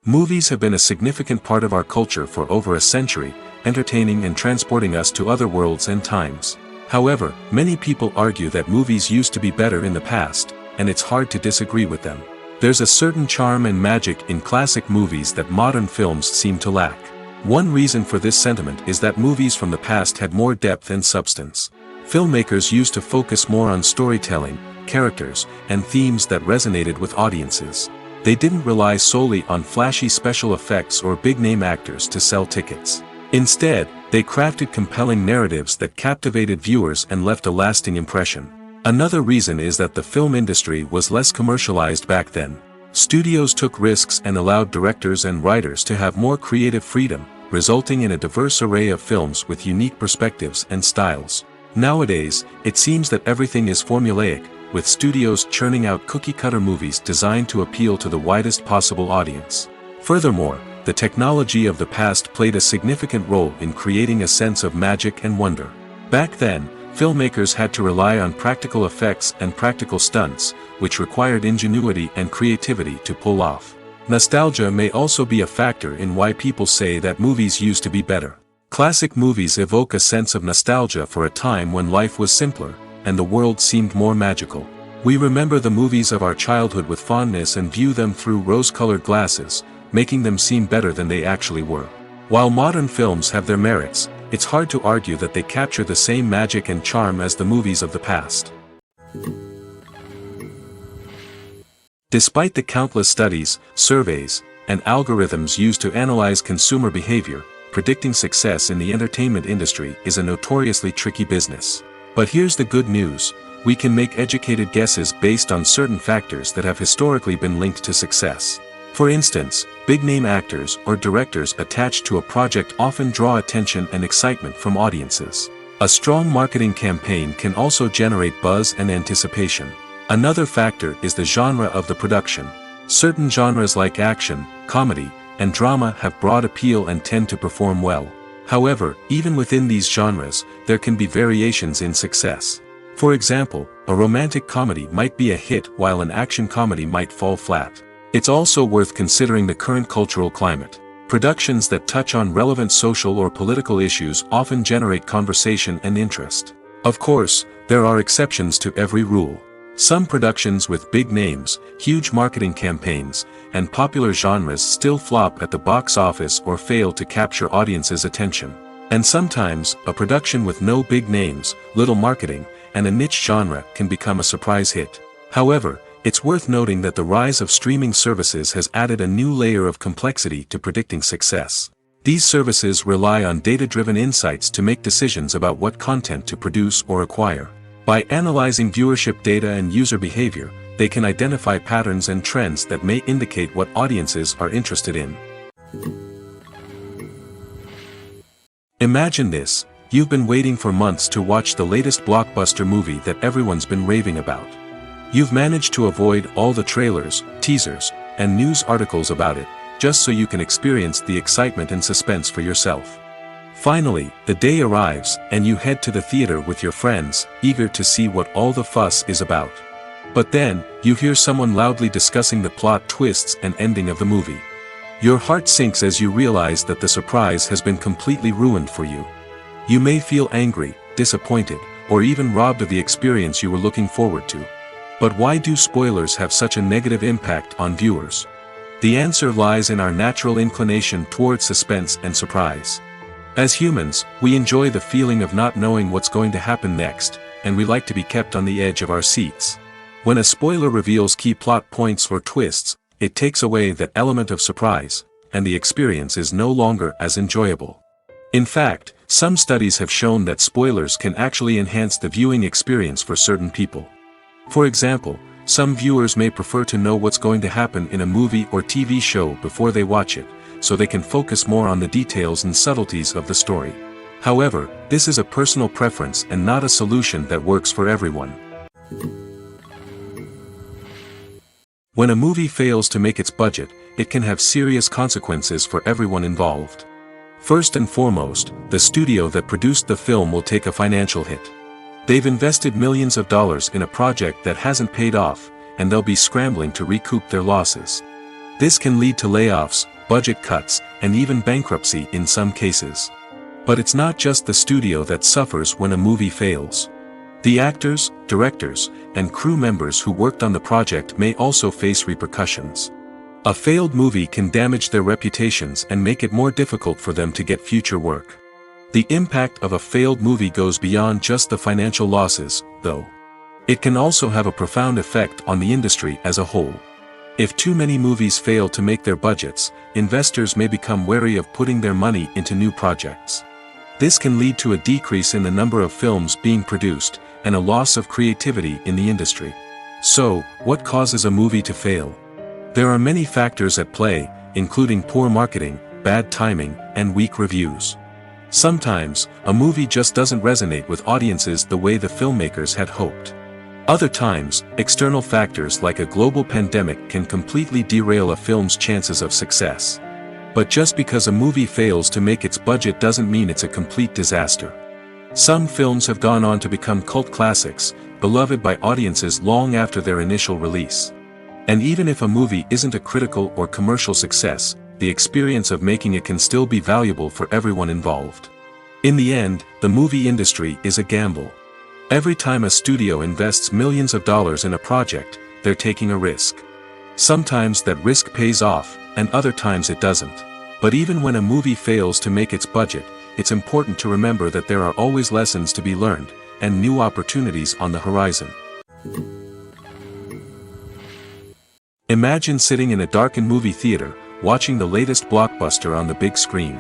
Movies have been a significant part of our culture for over a century, entertaining and transporting us to other worlds and times. However, many people argue that movies used to be better in the past, and it's hard to disagree with them. There's a certain charm and magic in classic movies that modern films seem to lack. One reason for this sentiment is that movies from the past had more depth and substance. Filmmakers used to focus more on storytelling, characters, and themes that resonated with audiences. They didn't rely solely on flashy special effects or big-name actors to sell tickets. Instead, they crafted compelling narratives that captivated viewers and left a lasting impression. Another reason is that the film industry was less commercialized back then. Studios took risks and allowed directors and writers to have more creative freedom, resulting in a diverse array of films with unique perspectives and styles. Nowadays, it seems that everything is formulaic, with studios churning out cookie-cutter movies designed to appeal to the widest possible audience. Furthermore, the technology of the past played a significant role in creating a sense of magic and wonder. Back then, filmmakers had to rely on practical effects and practical stunts, which required ingenuity and creativity to pull off. Nostalgia may also be a factor in why people say that movies used to be better. Classic movies evoke a sense of nostalgia for a time when life was simpler, and the world seemed more magical. We remember the movies of our childhood with fondness and view them through rose-colored glasses, making them seem better than they actually were. While modern films have their merits, it's hard to argue that they capture the same magic and charm as the movies of the past. Despite the countless studies, surveys, and algorithms used to analyze consumer behavior, predicting success in the entertainment industry is a notoriously tricky business. But here's the good news: we can make educated guesses based on certain factors that have historically been linked to success. For instance, big-name actors or directors attached to a project often draw attention and excitement from audiences. A strong marketing campaign can also generate buzz and anticipation. Another factor is the genre of the production. Certain genres like action, comedy, and drama have broad appeal and tend to perform well. However, even within these genres, there can be variations in success. For example, a romantic comedy might be a hit while an action comedy might fall flat. It's also worth considering the current cultural climate. Productions that touch on relevant social or political issues often generate conversation and interest. Of course, there are exceptions to every rule. Some productions with big names, huge marketing campaigns, and popular genres still flop at the box office or fail to capture audiences' attention. And sometimes, a production with no big names, little marketing, and a niche genre can become a surprise hit. However, it's worth noting that the rise of streaming services has added a new layer of complexity to predicting success. These services rely on data-driven insights to make decisions about what content to produce or acquire. By analyzing viewership data and user behavior, they can identify patterns and trends that may indicate what audiences are interested in. Imagine this: you've been waiting for months to watch the latest blockbuster movie that everyone's been raving about. You've managed to avoid all the trailers, teasers, and news articles about it, just so you can experience the excitement and suspense for yourself. Finally, the day arrives, and you head to the theater with your friends, eager to see what all the fuss is about. But then, you hear someone loudly discussing the plot twists and ending of the movie. Your heart sinks as you realize that the surprise has been completely ruined for you. You may feel angry, disappointed, or even robbed of the experience you were looking forward to. But why do spoilers have such a negative impact on viewers? The answer lies in our natural inclination towards suspense and surprise. As humans, we enjoy the feeling of not knowing what's going to happen next, and we like to be kept on the edge of our seats. When a spoiler reveals key plot points or twists, it takes away that element of surprise, and the experience is no longer as enjoyable. In fact, some studies have shown that spoilers can actually enhance the viewing experience for certain people. For example, some viewers may prefer to know what's going to happen in a movie or TV show before they watch it, so they can focus more on the details and subtleties of the story. However, this is a personal preference and not a solution that works for everyone. When a movie fails to make its budget, it can have serious consequences for everyone involved. First and foremost, the studio that produced the film will take a financial hit. They've invested millions of dollars in a project that hasn't paid off, and they'll be scrambling to recoup their losses. This can lead to layoffs, budget cuts, and even bankruptcy in some cases. But it's not just the studio that suffers when a movie fails. The actors, directors, and crew members who worked on the project may also face repercussions. A failed movie can damage their reputations and make it more difficult for them to get future work. The impact of a failed movie goes beyond just the financial losses, though. It can also have a profound effect on the industry as a whole. If too many movies fail to make their budgets, investors may become wary of putting their money into new projects. This can lead to a decrease in the number of films being produced, and a loss of creativity in the industry. So, what causes a movie to fail? There are many factors at play, including poor marketing, bad timing, and weak reviews. Sometimes, a movie just doesn't resonate with audiences the way the filmmakers had hoped. Other times, external factors like a global pandemic can completely derail a film's chances of success. But just because a movie fails to make its budget doesn't mean it's a complete disaster. Some films have gone on to become cult classics, beloved by audiences long after their initial release. And even if a movie isn't a critical or commercial success, the experience of making it can still be valuable for everyone involved. In the end, the movie industry is a gamble. Every time a studio invests millions of dollars in a project, they're taking a risk. Sometimes that risk pays off, and other times it doesn't. But even when a movie fails to make its budget, it's important to remember that there are always lessons to be learned, and new opportunities on the horizon. Imagine sitting in a darkened movie theater, watching the latest blockbuster on the big screen.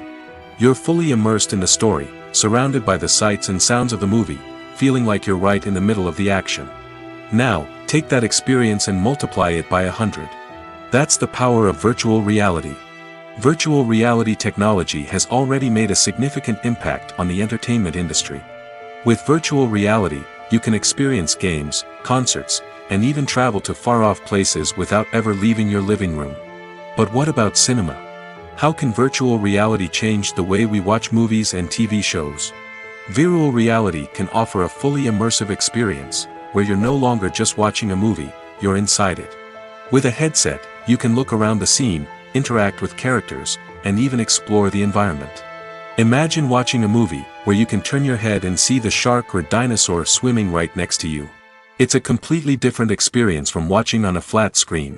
You're fully immersed in the story, surrounded by the sights and sounds of the movie, feeling like you're right in the middle of the action. Now, take that experience and multiply it by 100. That's the power of virtual reality. Virtual reality technology has already made a significant impact on the entertainment industry. With virtual reality, you can experience games, concerts, and even travel to far-off places without ever leaving your living room. But what about cinema? How can virtual reality change the way we watch movies and TV shows? Virtual reality can offer a fully immersive experience, where you're no longer just watching a movie, you're inside it. With a headset, you can look around the scene, interact with characters, and even explore the environment. Imagine watching a movie, where you can turn your head and see the shark or dinosaur swimming right next to you. It's a completely different experience from watching on a flat screen.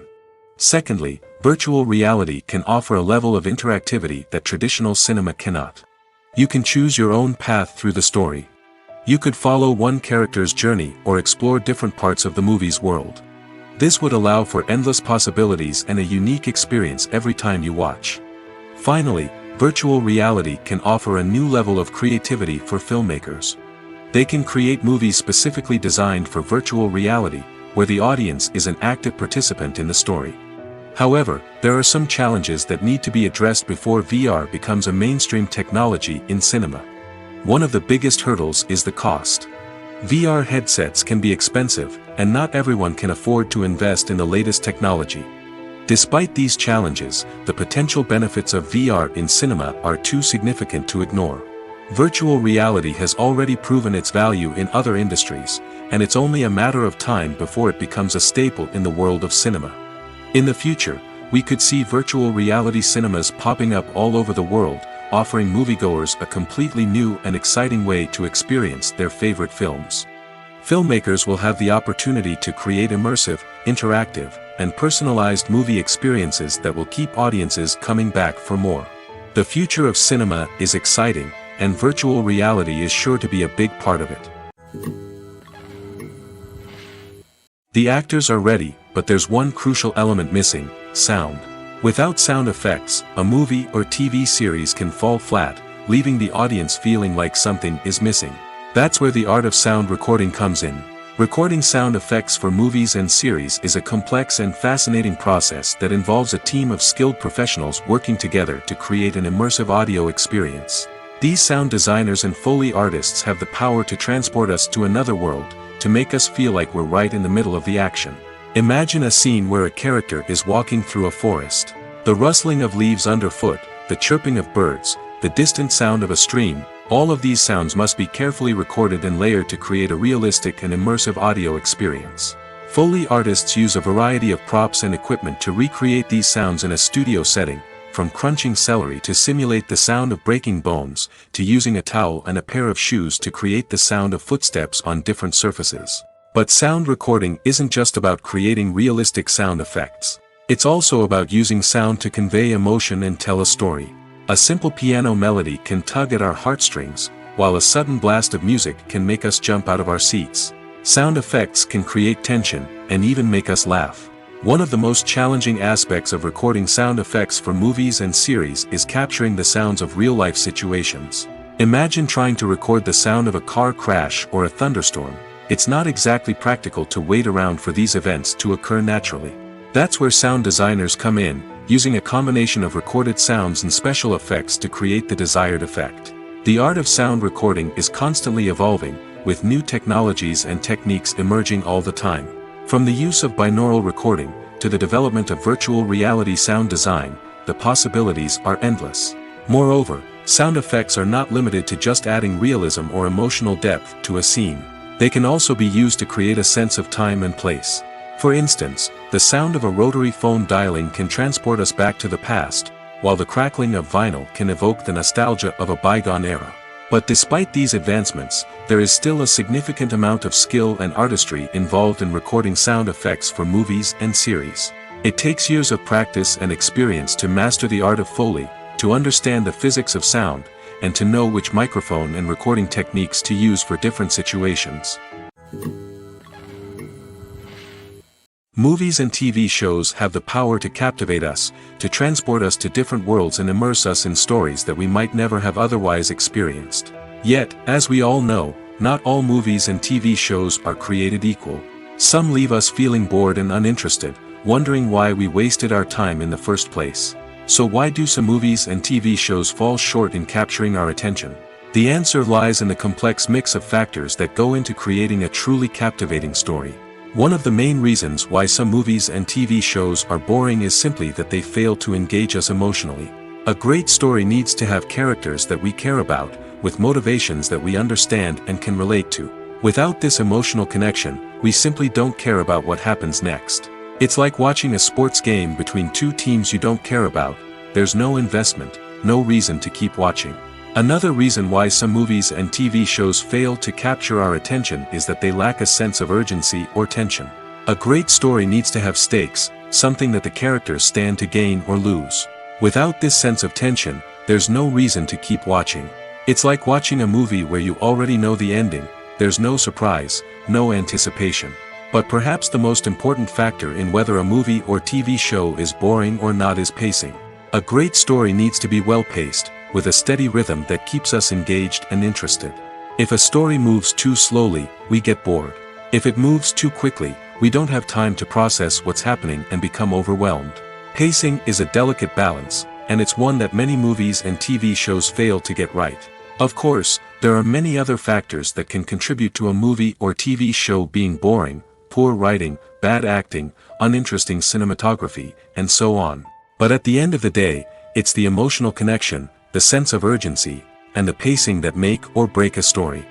Secondly, virtual reality can offer a level of interactivity that traditional cinema cannot. You can choose your own path through the story. You could follow one character's journey or explore different parts of the movie's world. This would allow for endless possibilities and a unique experience every time you watch. Finally, virtual reality can offer a new level of creativity for filmmakers. They can create movies specifically designed for virtual reality, where the audience is an active participant in the story. However, there are some challenges that need to be addressed before VR becomes a mainstream technology in cinema. One of the biggest hurdles is the cost. VR headsets can be expensive, and not everyone can afford to invest in the latest technology. Despite these challenges, the potential benefits of VR in cinema are too significant to ignore. Virtual reality has already proven its value in other industries, and it's only a matter of time before it becomes a staple in the world of cinema. In the future, we could see virtual reality cinemas popping up all over the world, offering moviegoers a completely new and exciting way to experience their favorite films. Filmmakers will have the opportunity to create immersive, interactive, and personalized movie experiences that will keep audiences coming back for more. The future of cinema is exciting, and virtual reality is sure to be a big part of it. The actors are ready, but there's one crucial element missing: sound. Without sound effects, a movie or TV series can fall flat, leaving the audience feeling like something is missing. That's where the art of sound recording comes in. Recording sound effects for movies and series is a complex and fascinating process that involves a team of skilled professionals working together to create an immersive audio experience. These sound designers and Foley artists have the power to transport us to another world, to make us feel like we're right in the middle of the action. Imagine a scene where a character is walking through a forest. The rustling of leaves underfoot, the chirping of birds, the distant sound of a stream, all of these sounds must be carefully recorded and layered to create a realistic and immersive audio experience. Foley artists use a variety of props and equipment to recreate these sounds in a studio setting, from crunching celery to simulate the sound of breaking bones, to using a towel and a pair of shoes to create the sound of footsteps on different surfaces. But sound recording isn't just about creating realistic sound effects. It's also about using sound to convey emotion and tell a story. A simple piano melody can tug at our heartstrings, while a sudden blast of music can make us jump out of our seats. Sound effects can create tension, and even make us laugh. One of the most challenging aspects of recording sound effects for movies and series is capturing the sounds of real-life situations. Imagine trying to record the sound of a car crash or a thunderstorm. It's not exactly practical to wait around for these events to occur naturally. That's where sound designers come in, using a combination of recorded sounds and special effects to create the desired effect. The art of sound recording is constantly evolving, with new technologies and techniques emerging all the time. From the use of binaural recording, to the development of virtual reality sound design, the possibilities are endless. Moreover, sound effects are not limited to just adding realism or emotional depth to a scene. They can also be used to create a sense of time and place. For instance, the sound of a rotary phone dialing can transport us back to the past, while the crackling of vinyl can evoke the nostalgia of a bygone era. But despite these advancements, there is still a significant amount of skill and artistry involved in recording sound effects for movies and series. It takes years of practice and experience to master the art of Foley, to understand the physics of sound, and to know which microphone and recording techniques to use for different situations. Movies and TV shows have the power to captivate us, to transport us to different worlds and immerse us in stories that we might never have otherwise experienced. Yet, as we all know, not all movies and TV shows are created equal. Some leave us feeling bored and uninterested, wondering why we wasted our time in the first place. So why do some movies and TV shows fall short in capturing our attention? The answer lies in the complex mix of factors that go into creating a truly captivating story. One of the main reasons why some movies and TV shows are boring is simply that they fail to engage us emotionally. A great story needs to have characters that we care about, with motivations that we understand and can relate to. Without this emotional connection, we simply don't care about what happens next. It's like watching a sports game between two teams you don't care about. There's no investment, no reason to keep watching. Another reason why some movies and TV shows fail to capture our attention is that they lack a sense of urgency or tension. A great story needs to have stakes, something that the characters stand to gain or lose. Without this sense of tension, there's no reason to keep watching. It's like watching a movie where you already know the ending. There's no surprise, no anticipation. But perhaps the most important factor in whether a movie or TV show is boring or not is pacing. A great story needs to be well-paced, with a steady rhythm that keeps us engaged and interested. If a story moves too slowly, we get bored. If it moves too quickly, we don't have time to process what's happening and become overwhelmed. Pacing is a delicate balance, and it's one that many movies and TV shows fail to get right. Of course, there are many other factors that can contribute to a movie or TV show being boring: poor writing, bad acting, uninteresting cinematography, and so on. But at the end of the day, it's the emotional connection, the sense of urgency, and the pacing that make or break a story.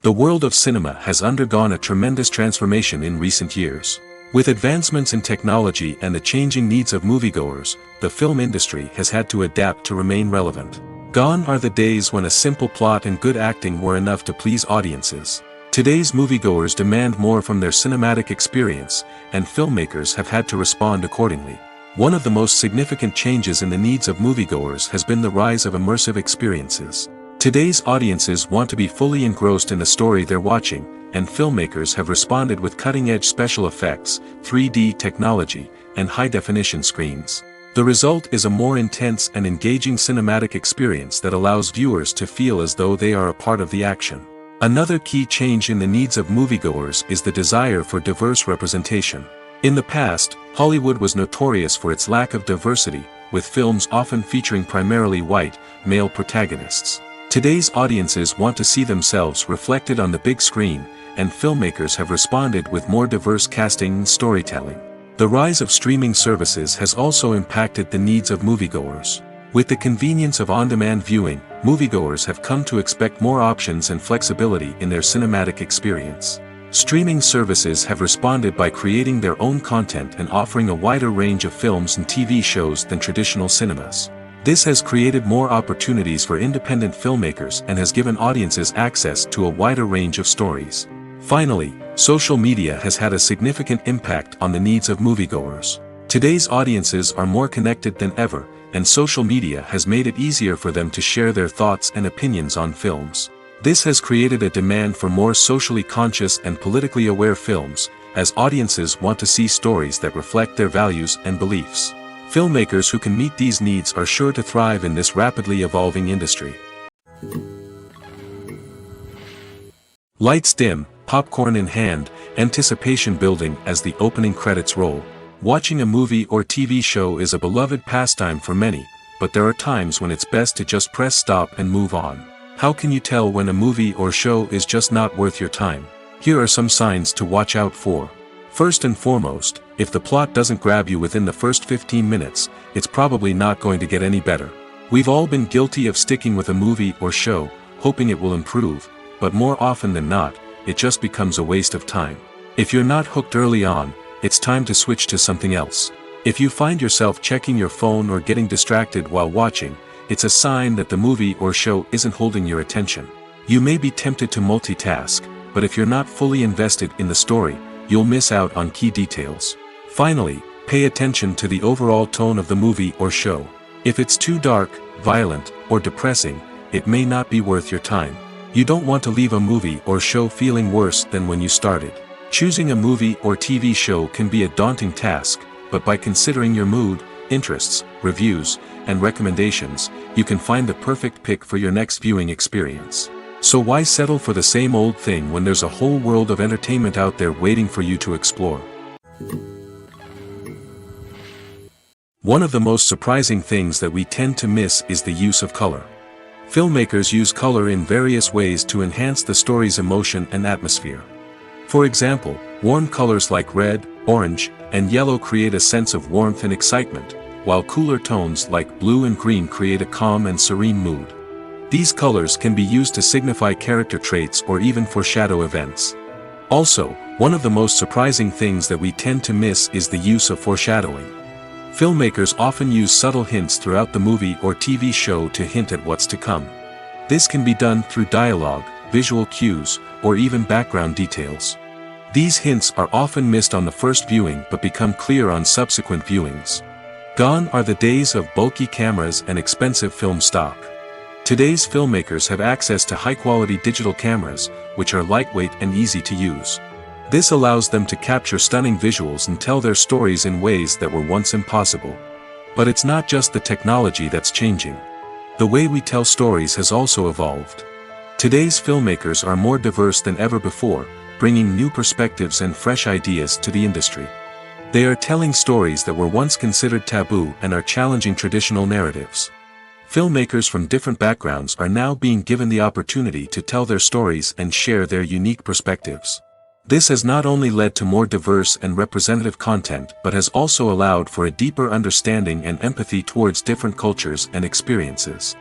The world of cinema has undergone a tremendous transformation in recent years. With advancements in technology and the changing needs of moviegoers, the film industry has had to adapt to remain relevant. Gone are the days when a simple plot and good acting were enough to please audiences. Today's moviegoers demand more from their cinematic experience, and filmmakers have had to respond accordingly. One of the most significant changes in the needs of moviegoers has been the rise of immersive experiences. Today's audiences want to be fully engrossed in the story they're watching, and filmmakers have responded with cutting-edge special effects, 3D technology, and high-definition screens. The result is a more intense and engaging cinematic experience that allows viewers to feel as though they are a part of the action. Another key change in the needs of moviegoers is the desire for diverse representation. In the past, Hollywood was notorious for its lack of diversity, with films often featuring primarily white, male protagonists. Today's audiences want to see themselves reflected on the big screen, and filmmakers have responded with more diverse casting and storytelling. The rise of streaming services has also impacted the needs of moviegoers. With the convenience of on-demand viewing, moviegoers have come to expect more options and flexibility in their cinematic experience. Streaming services have responded by creating their own content and offering a wider range of films and TV shows than traditional cinemas. This has created more opportunities for independent filmmakers and has given audiences access to a wider range of stories. Finally, social media has had a significant impact on the needs of moviegoers. Today's audiences are more connected than ever, and social media has made it easier for them to share their thoughts and opinions on films. This has created a demand for more socially conscious and politically aware films, as audiences want to see stories that reflect their values and beliefs. Filmmakers who can meet these needs are sure to thrive in this rapidly evolving industry. Lights dim, popcorn in hand, anticipation building as the opening credits roll. Watching a movie or TV show is a beloved pastime for many, but there are times when it's best to just press stop and move on. How can you tell when a movie or show is just not worth your time? Here are some signs to watch out for. First and foremost, if the plot doesn't grab you within the first 15 minutes, it's probably not going to get any better. We've all been guilty of sticking with a movie or show, hoping it will improve, but more often than not, it just becomes a waste of time. If you're not hooked early on, it's time to switch to something else. If you find yourself checking your phone or getting distracted while watching, it's a sign that the movie or show isn't holding your attention. You may be tempted to multitask, but if you're not fully invested in the story, you'll miss out on key details. Finally, pay attention to the overall tone of the movie or show. If it's too dark, violent, or depressing, it may not be worth your time. You don't want to leave a movie or show feeling worse than when you started. Choosing a movie or TV show can be a daunting task, but by considering your mood, interests, reviews, and recommendations, you can find the perfect pick for your next viewing experience. So why settle for the same old thing when there's a whole world of entertainment out there waiting for you to explore? One of the most surprising things that we tend to miss is the use of color. Filmmakers use color in various ways to enhance the story's emotion and atmosphere. For example, warm colors like red, orange, and yellow create a sense of warmth and excitement, while cooler tones like blue and green create a calm and serene mood. These colors can be used to signify character traits or even foreshadow events. Also, one of the most surprising things that we tend to miss is the use of foreshadowing. Filmmakers often use subtle hints throughout the movie or TV show to hint at what's to come. This can be done through dialogue, visual cues, or even background details. These hints are often missed on the first viewing but become clear on subsequent viewings. Gone are the days of bulky cameras and expensive film stock. Today's filmmakers have access to high-quality digital cameras, which are lightweight and easy to use. This allows them to capture stunning visuals and tell their stories in ways that were once impossible. But it's not just the technology that's changing. The way we tell stories has also evolved. Today's filmmakers are more diverse than ever before, bringing new perspectives and fresh ideas to the industry. They are telling stories that were once considered taboo and are challenging traditional narratives. Filmmakers from different backgrounds are now being given the opportunity to tell their stories and share their unique perspectives. This has not only led to more diverse and representative content but has also allowed for a deeper understanding and empathy towards different cultures and experiences.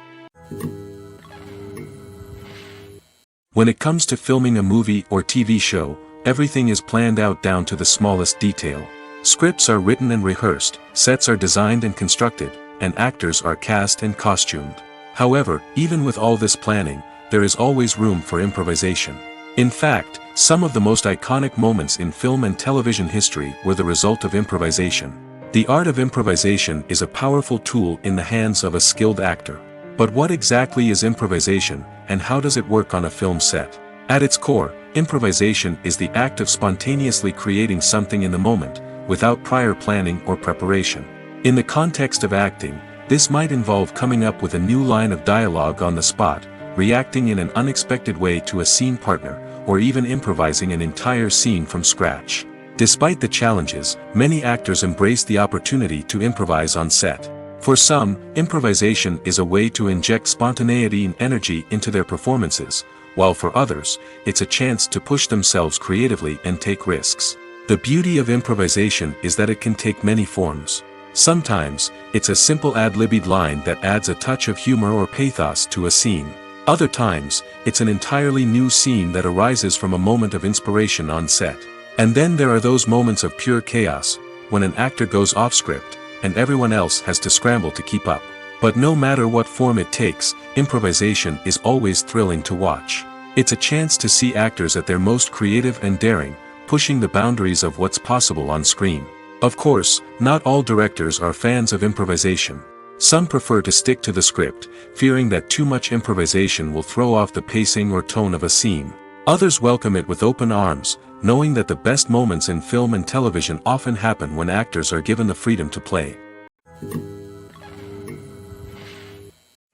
When it comes to filming a movie or TV show, everything is planned out down to the smallest detail. Scripts are written and rehearsed, sets are designed and constructed, and actors are cast and costumed. However, even with all this planning, there is always room for improvisation. In fact, some of the most iconic moments in film and television history were the result of improvisation. The art of improvisation is a powerful tool in the hands of a skilled actor. But what exactly is improvisation, and how does it work on a film set? At its core, improvisation is the act of spontaneously creating something in the moment, without prior planning or preparation. In the context of acting, this might involve coming up with a new line of dialogue on the spot, reacting in an unexpected way to a scene partner, or even improvising an entire scene from scratch. Despite the challenges, many actors embrace the opportunity to improvise on set. For some, improvisation is a way to inject spontaneity and energy into their performances, while for others, it's a chance to push themselves creatively and take risks. The beauty of improvisation is that it can take many forms. Sometimes, it's a simple ad-libbed line that adds a touch of humor or pathos to a scene. Other times, it's an entirely new scene that arises from a moment of inspiration on set. And then there are those moments of pure chaos, when an actor goes off script, and everyone else has to scramble to keep up. But no matter what form it takes, improvisation is always thrilling to watch. It's a chance to see actors at their most creative and daring, pushing the boundaries of what's possible on screen. Of course, not all directors are fans of improvisation. Some prefer to stick to the script, fearing that too much improvisation will throw off the pacing or tone of a scene. Others welcome it with open arms, knowing that the best moments in film and television often happen when actors are given the freedom to play.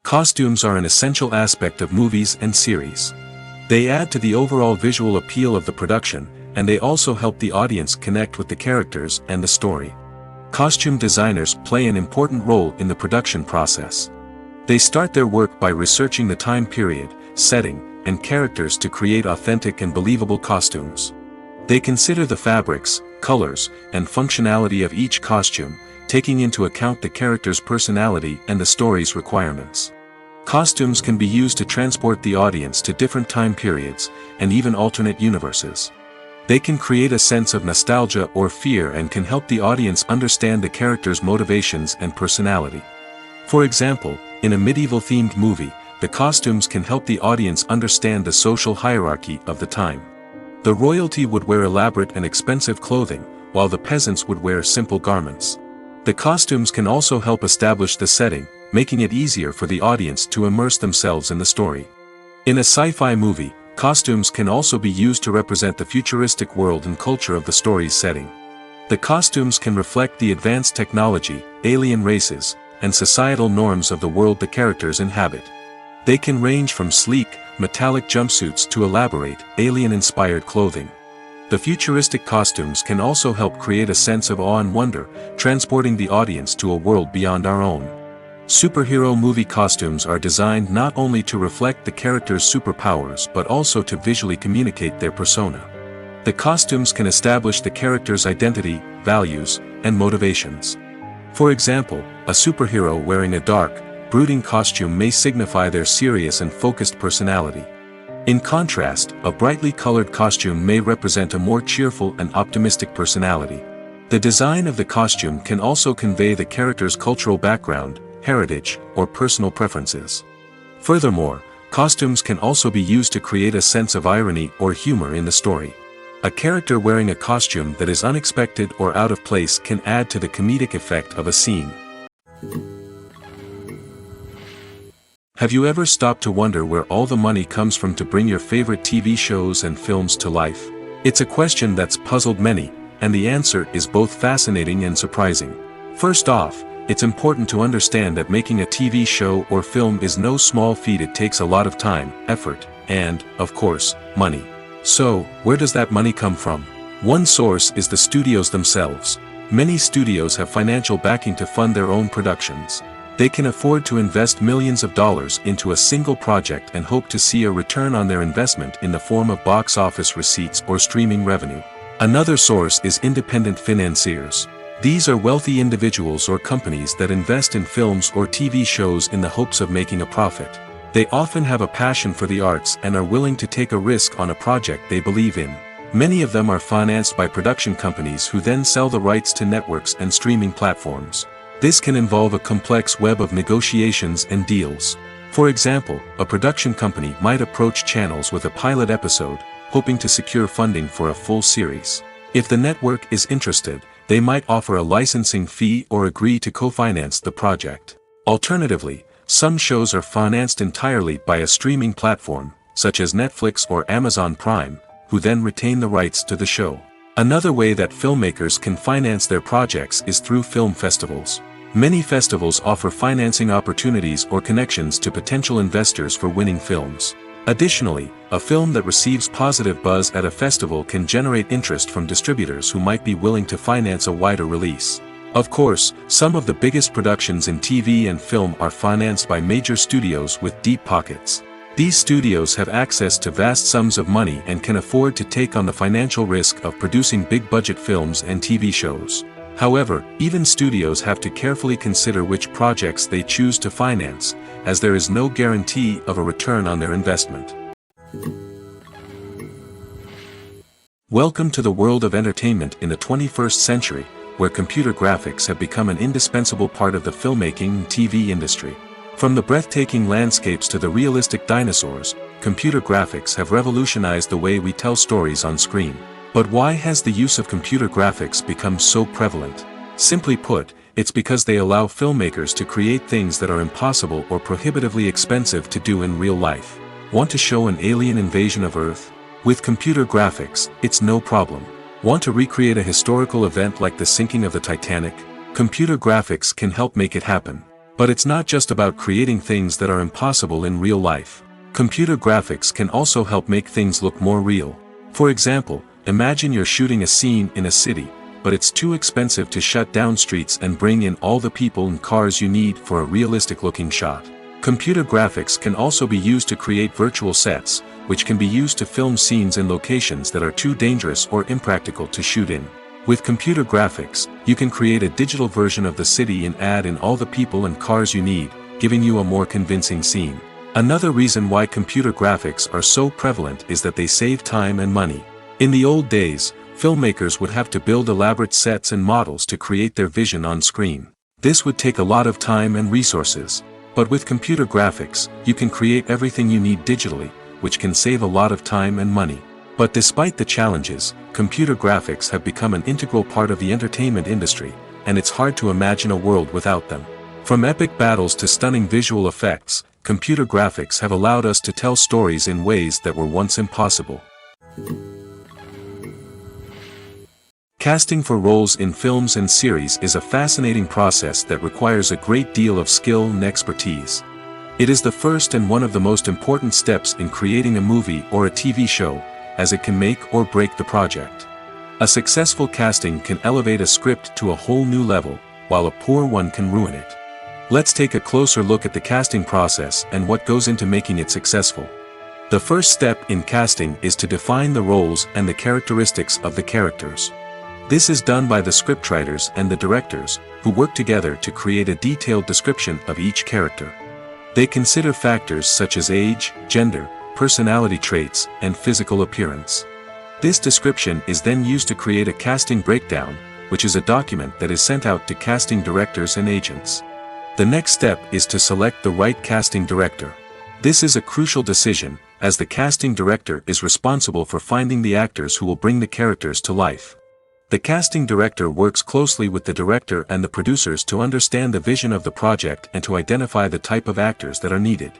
Costumes are an essential aspect of movies and series. They add to the overall visual appeal of the production, and they also help the audience connect with the characters and the story. Costume designers play an important role in the production process. They start their work by researching the time period, setting, and characters to create authentic and believable costumes. They consider the fabrics, colors, and functionality of each costume, taking into account the character's personality and the story's requirements. Costumes can be used to transport the audience to different time periods, and even alternate universes. They can create a sense of nostalgia or fear and can help the audience understand the character's motivations and personality. For example, in a medieval-themed movie, the costumes can help the audience understand the social hierarchy of the time. The royalty would wear elaborate and expensive clothing, while the peasants would wear simple garments. The costumes can also help establish the setting, making it easier for the audience to immerse themselves in the story. In a sci-fi movie, costumes can also be used to represent the futuristic world and culture of the story's setting. The costumes can reflect the advanced technology, alien races, and societal norms of the world the characters inhabit. They can range from sleek, metallic jumpsuits to elaborate, alien-inspired clothing. The futuristic costumes can also help create a sense of awe and wonder, transporting the audience to a world beyond our own. Superhero movie costumes are designed not only to reflect the character's superpowers but also to visually communicate their persona. The costumes can establish the character's identity, values, and motivations. For example, a superhero wearing a dark, brooding costume may signify their serious and focused personality. In contrast, a brightly colored costume may represent a more cheerful and optimistic personality. The design of the costume can also convey the character's cultural background, heritage, or personal preferences. Furthermore, costumes can also be used to create a sense of irony or humor in the story. A character wearing a costume that is unexpected or out of place can add to the comedic effect of a scene. Have you ever stopped to wonder where all the money comes from to bring your favorite TV shows and films to life? It's a question that's puzzled many, and the answer is both fascinating and surprising. First off, it's important to understand that making a TV show or film is no small feat. It takes a lot of time, effort, and, of course, money. So, where does that money come from? One source is the studios themselves. Many studios have financial backing to fund their own productions. They can afford to invest millions of dollars into a single project and hope to see a return on their investment in the form of box office receipts or streaming revenue. Another source is independent financiers. These are wealthy individuals or companies that invest in films or TV shows in the hopes of making a profit. They often have a passion for the arts and are willing to take a risk on a project they believe in. Many of them are financed by production companies who then sell the rights to networks and streaming platforms. This can involve a complex web of negotiations and deals. For example, a production company might approach channels with a pilot episode, hoping to secure funding for a full series. If the network is interested, they might offer a licensing fee or agree to co-finance the project. Alternatively, some shows are financed entirely by a streaming platform, such as Netflix or Amazon Prime, who then retain the rights to the show. Another way that filmmakers can finance their projects is through film festivals. Many festivals offer financing opportunities or connections to potential investors for winning films. Additionally, a film that receives positive buzz at a festival can generate interest from distributors who might be willing to finance a wider release. Of course, some of the biggest productions in TV and film are financed by major studios with deep pockets. These studios have access to vast sums of money and can afford to take on the financial risk of producing big-budget films and TV shows. However, even studios have to carefully consider which projects they choose to finance, as there is no guarantee of a return on their investment. Welcome to the world of entertainment in the 21st century, where computer graphics have become an indispensable part of the filmmaking and TV industry. From the breathtaking landscapes to the realistic dinosaurs, computer graphics have revolutionized the way we tell stories on screen. But why has the use of computer graphics become so prevalent? Simply put, it's because they allow filmmakers to create things that are impossible or prohibitively expensive to do in real life. Want to show an alien invasion of Earth? With computer graphics, it's no problem. Want to recreate a historical event like the sinking of the Titanic? Computer graphics can help make it happen. But it's not just about creating things that are impossible in real life. Computer graphics can also help make things look more real. For example, imagine you're shooting a scene in a city, but it's too expensive to shut down streets and bring in all the people and cars you need for a realistic-looking shot. Computer graphics can also be used to create virtual sets, which can be used to film scenes in locations that are too dangerous or impractical to shoot in. With computer graphics, you can create a digital version of the city and add in all the people and cars you need, giving you a more convincing scene. Another reason why computer graphics are so prevalent is that they save time and money. In the old days, filmmakers would have to build elaborate sets and models to create their vision on screen. This would take a lot of time and resources. But with computer graphics, you can create everything you need digitally, which can save a lot of time and money. But despite the challenges, computer graphics have become an integral part of the entertainment industry, and it's hard to imagine a world without them. From epic battles to stunning visual effects, computer graphics have allowed us to tell stories in ways that were once impossible. Casting for roles in films and series is a fascinating process that requires a great deal of skill and expertise. It is the first and one of the most important steps in creating a movie or a TV show, as it can make or break the project. A successful casting can elevate a script to a whole new level, while a poor one can ruin it. Let's take a closer look at the casting process and what goes into making it successful. The first step in casting is to define the roles and the characteristics of the characters. This is done by the scriptwriters and the directors, who work together to create a detailed description of each character. They consider factors such as age, gender, personality traits, and physical appearance. This description is then used to create a casting breakdown, which is a document that is sent out to casting directors and agents. The next step is to select the right casting director. This is a crucial decision, as the casting director is responsible for finding the actors who will bring the characters to life. The casting director works closely with the director and the producers to understand the vision of the project and to identify the type of actors that are needed.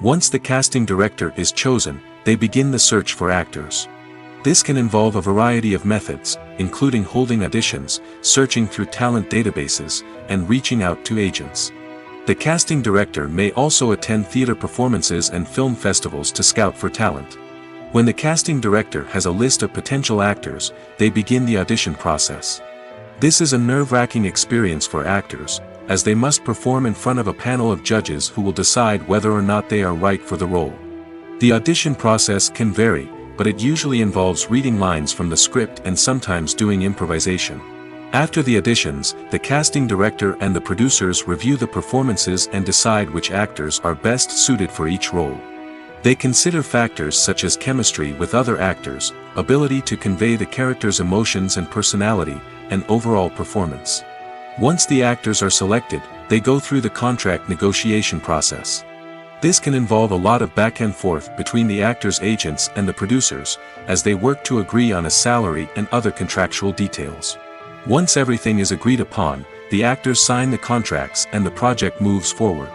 Once the casting director is chosen, they begin the search for actors. This can involve a variety of methods, including holding auditions, searching through talent databases, and reaching out to agents. The casting director may also attend theater performances and film festivals to scout for talent. When the casting director has a list of potential actors, they begin the audition process. This is a nerve-wracking experience for actors, as they must perform in front of a panel of judges who will decide whether or not they are right for the role. The audition process can vary, but it usually involves reading lines from the script and sometimes doing improvisation. After the auditions, the casting director and the producers review the performances and decide which actors are best suited for each role. They consider factors such as chemistry with other actors, ability to convey the character's emotions and personality, and overall performance. Once the actors are selected, they go through the contract negotiation process. This can involve a lot of back and forth between the actors' agents and the producers, as they work to agree on a salary and other contractual details. Once everything is agreed upon, the actors sign the contracts and the project moves forward.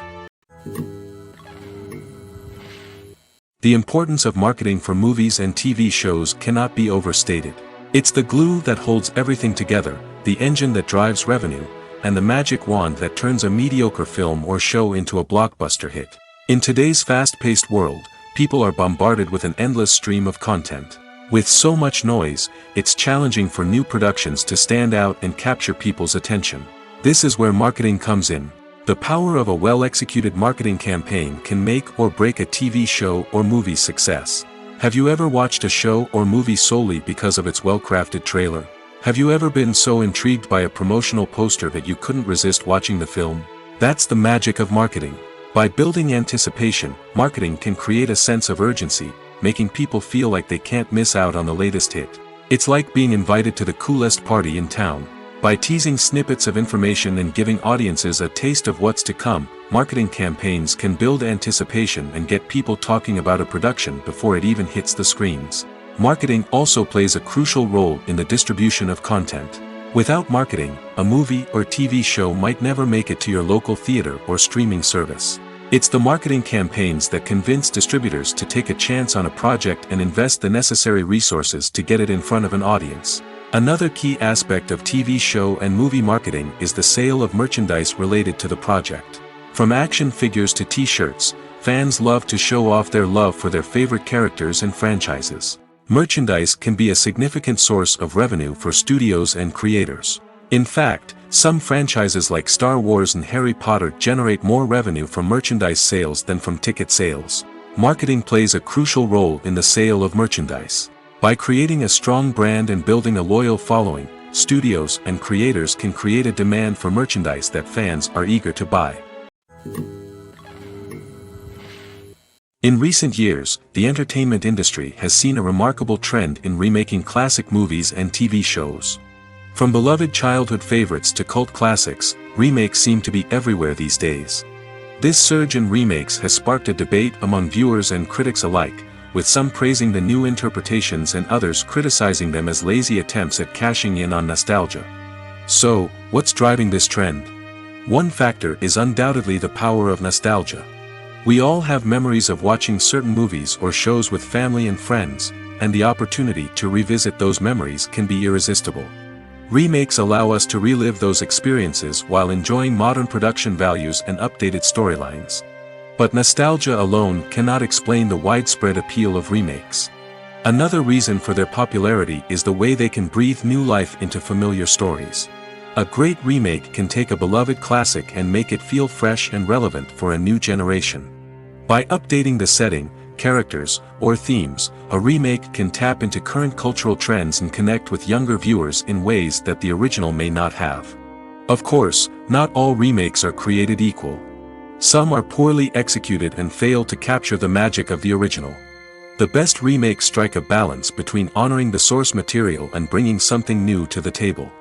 The importance of marketing for movies and TV shows cannot be overstated. It's the glue that holds everything together, the engine that drives revenue, and the magic wand that turns a mediocre film or show into a blockbuster hit. In today's fast-paced world, people are bombarded with an endless stream of content. With so much noise, it's challenging for new productions to stand out and capture people's attention. This is where marketing comes in. The power of a well-executed marketing campaign can make or break a TV show or movie's success. Have you ever watched a show or movie solely because of its well-crafted trailer? Have you ever been so intrigued by a promotional poster that you couldn't resist watching the film? That's the magic of marketing. By building anticipation, marketing can create a sense of urgency, making people feel like they can't miss out on the latest hit. It's like being invited to the coolest party in town. By teasing snippets of information and giving audiences a taste of what's to come, marketing campaigns can build anticipation and get people talking about a production before it even hits the screens. Marketing also plays a crucial role in the distribution of content. Without marketing, a movie or TV show might never make it to your local theater or streaming service. It's the marketing campaigns that convince distributors to take a chance on a project and invest the necessary resources to get it in front of an audience. Another key aspect of TV show and movie marketing is the sale of merchandise related to the project. From action figures to t-shirts, fans love to show off their love for their favorite characters and franchises. Merchandise can be a significant source of revenue for studios and creators. In fact, some franchises like Star Wars and Harry Potter generate more revenue from merchandise sales than from ticket sales. Marketing plays a crucial role in the sale of merchandise. By creating a strong brand and building a loyal following, studios and creators can create a demand for merchandise that fans are eager to buy. In recent years, the entertainment industry has seen a remarkable trend in remaking classic movies and TV shows. From beloved childhood favorites to cult classics, remakes seem to be everywhere these days. This surge in remakes has sparked a debate among viewers and critics alike, with some praising the new interpretations and others criticizing them as lazy attempts at cashing in on nostalgia. So, what's driving this trend? One factor is undoubtedly the power of nostalgia. We all have memories of watching certain movies or shows with family and friends, and the opportunity to revisit those memories can be irresistible. Remakes allow us to relive those experiences while enjoying modern production values and updated storylines. But nostalgia alone cannot explain the widespread appeal of remakes. Another reason for their popularity is the way they can breathe new life into familiar stories. A great remake can take a beloved classic and make it feel fresh and relevant for a new generation. By updating the setting, characters, or themes, a remake can tap into current cultural trends and connect with younger viewers in ways that the original may not have. Of course, not all remakes are created equal. Some are poorly executed and fail to capture the magic of the original. The best remakes strike a balance between honoring the source material and bringing something new to the table.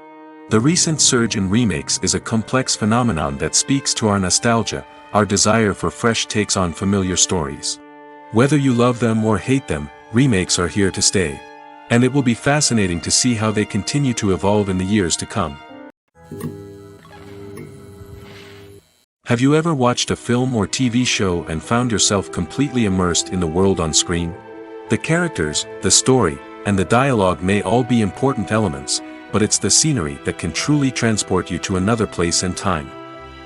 The recent surge in remakes is a complex phenomenon that speaks to our nostalgia, our desire for fresh takes on familiar stories. Whether you love them or hate them, remakes are here to stay. And it will be fascinating to see how they continue to evolve in the years to come. Have you ever watched a film or TV show and found yourself completely immersed in the world on screen? The characters, the story, and the dialogue may all be important elements, but it's the scenery that can truly transport you to another place and time.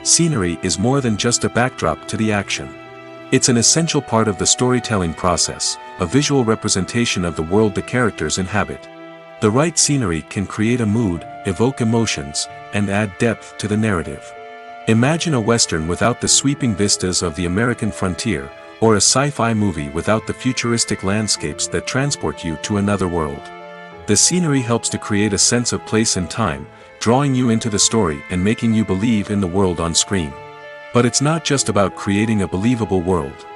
Scenery is more than just a backdrop to the action. It's an essential part of the storytelling process, a visual representation of the world the characters inhabit. The right scenery can create a mood, evoke emotions, and add depth to the narrative. Imagine a Western without the sweeping vistas of the American frontier, or a sci-fi movie without the futuristic landscapes that transport you to another world. The scenery helps to create a sense of place and time, drawing you into the story and making you believe in the world on screen. But it's not just about creating a believable world.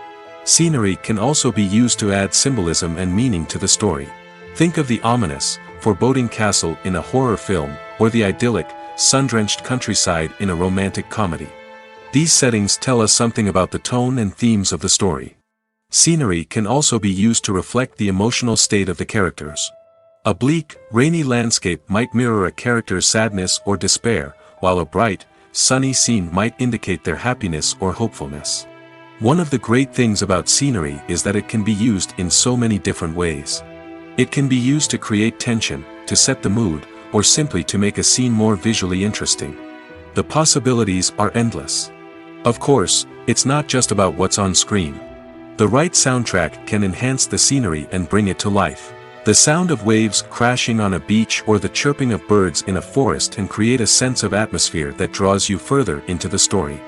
Scenery can also be used to add symbolism and meaning to the story. Think of the ominous, foreboding castle in a horror film, or the idyllic, sun-drenched countryside in a romantic comedy. These settings tell us something about the tone and themes of the story. Scenery can also be used to reflect the emotional state of the characters. A bleak, rainy landscape might mirror a character's sadness or despair, while a bright, sunny scene might indicate their happiness or hopefulness. One of the great things about scenery is that it can be used in so many different ways. It can be used to create tension, to set the mood, or simply to make a scene more visually interesting. The possibilities are endless. Of course, it's not just about what's on screen. The right soundtrack can enhance the scenery and bring it to life. The sound of waves crashing on a beach or the chirping of birds in a forest can create a sense of atmosphere that draws you further into the story.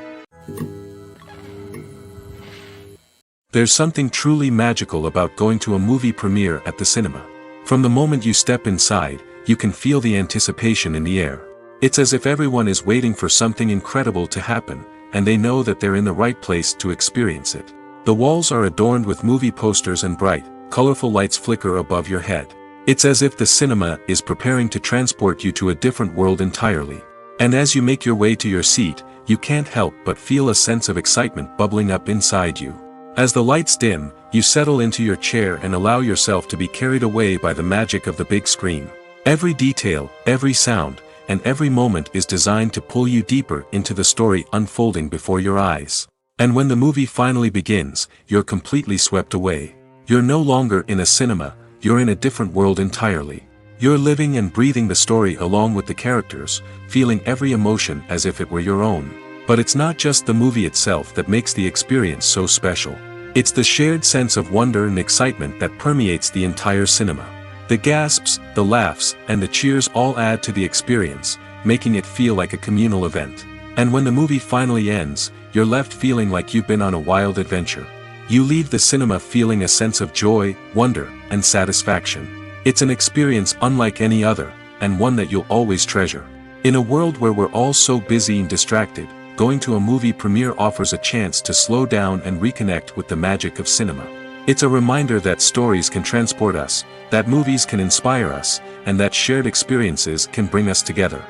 There's something truly magical about going to a movie premiere at the cinema. From the moment you step inside, you can feel the anticipation in the air. It's as if everyone is waiting for something incredible to happen, and they know that they're in the right place to experience it. The walls are adorned with movie posters and bright, colorful lights flicker above your head. It's as if the cinema is preparing to transport you to a different world entirely. And as you make your way to your seat, you can't help but feel a sense of excitement bubbling up inside you. As the lights dim, you settle into your chair and allow yourself to be carried away by the magic of the big screen. Every detail, every sound, and every moment is designed to pull you deeper into the story unfolding before your eyes. And when the movie finally begins, you're completely swept away. You're no longer in a cinema, you're in a different world entirely. You're living and breathing the story along with the characters, feeling every emotion as if it were your own. But it's not just the movie itself that makes the experience so special. It's the shared sense of wonder and excitement that permeates the entire cinema. The gasps, the laughs, and the cheers all add to the experience, making it feel like a communal event. And when the movie finally ends, you're left feeling like you've been on a wild adventure. You leave the cinema feeling a sense of joy, wonder, and satisfaction. It's an experience unlike any other, and one that you'll always treasure. In a world where we're all so busy and distracted, going to a movie premiere offers a chance to slow down and reconnect with the magic of cinema. It's a reminder that stories can transport us, that movies can inspire us, and that shared experiences can bring us together.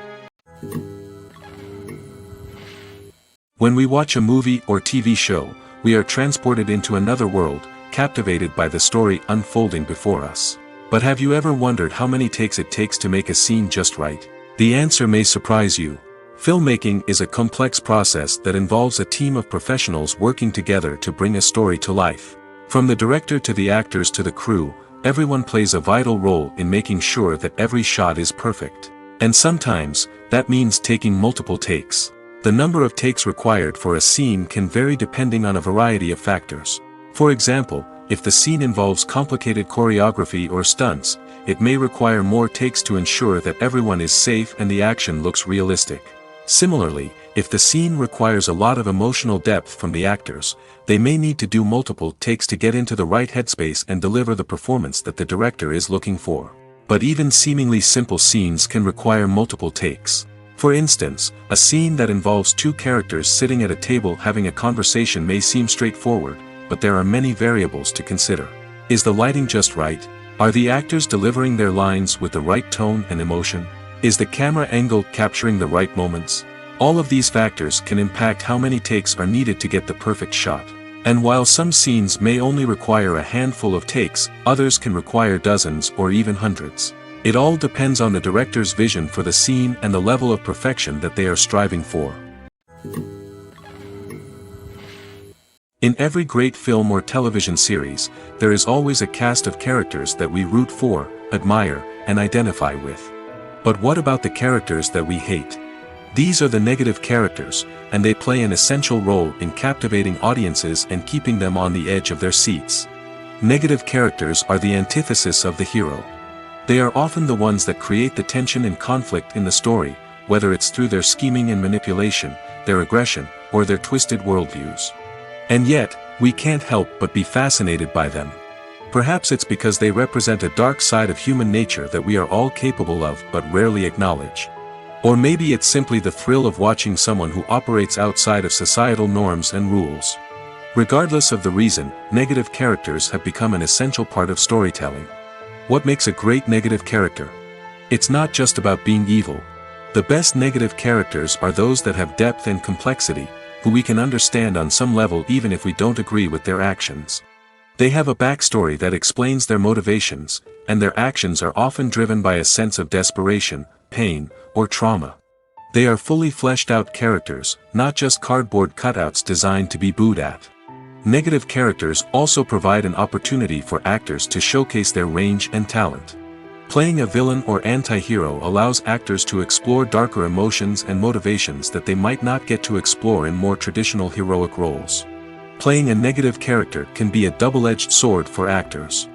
When we watch a movie or TV show, we are transported into another world, captivated by the story unfolding before us. But have you ever wondered how many takes it takes to make a scene just right? The answer may surprise you. Filmmaking is a complex process that involves a team of professionals working together to bring a story to life. From the director to the actors to the crew, everyone plays a vital role in making sure that every shot is perfect. And sometimes, that means taking multiple takes. The number of takes required for a scene can vary depending on a variety of factors. For example, if the scene involves complicated choreography or stunts, it may require more takes to ensure that everyone is safe and the action looks realistic. Similarly, If the scene requires a lot of emotional depth from the actors, they may need to do multiple takes to get into the right headspace and deliver the performance that the director is looking for. But even seemingly simple scenes can require multiple takes. For instance, a scene that involves two characters sitting at a table having a conversation may seem straightforward, but there are many variables to consider. Is the lighting just right? Are the actors delivering their lines with the right tone and emotion? Is the camera angle capturing the right moments? All of these factors can impact how many takes are needed to get the perfect shot. And while some scenes may only require a handful of takes, others can require dozens or even hundreds. It all depends on the director's vision for the scene and the level of perfection that they are striving for. In every great film or television series, there is always a cast of characters that we root for, admire, and identify with. But what about the characters that we hate? These are the negative characters, and they play an essential role in captivating audiences and keeping them on the edge of their seats. Negative characters are the antithesis of the hero. They are often the ones that create the tension and conflict in the story, whether it's through their scheming and manipulation, their aggression, or their twisted worldviews. And yet, we can't help but be fascinated by them. Perhaps it's because they represent a dark side of human nature that we are all capable of but rarely acknowledge. Or maybe it's simply the thrill of watching someone who operates outside of societal norms and rules. Regardless of the reason, negative characters have become an essential part of storytelling. What makes a great negative character? It's not just about being evil. The best negative characters are those that have depth and complexity, who we can understand on some level even if we don't agree with their actions. They have a backstory that explains their motivations, and their actions are often driven by a sense of desperation, pain, or trauma. They are fully fleshed out characters, not just cardboard cutouts designed to be booed at. Negative characters also provide an opportunity for actors to showcase their range and talent. Playing a villain or anti-hero allows actors to explore darker emotions and motivations that they might not get to explore in more traditional heroic roles. Playing a negative character can be a double-edged sword for actors.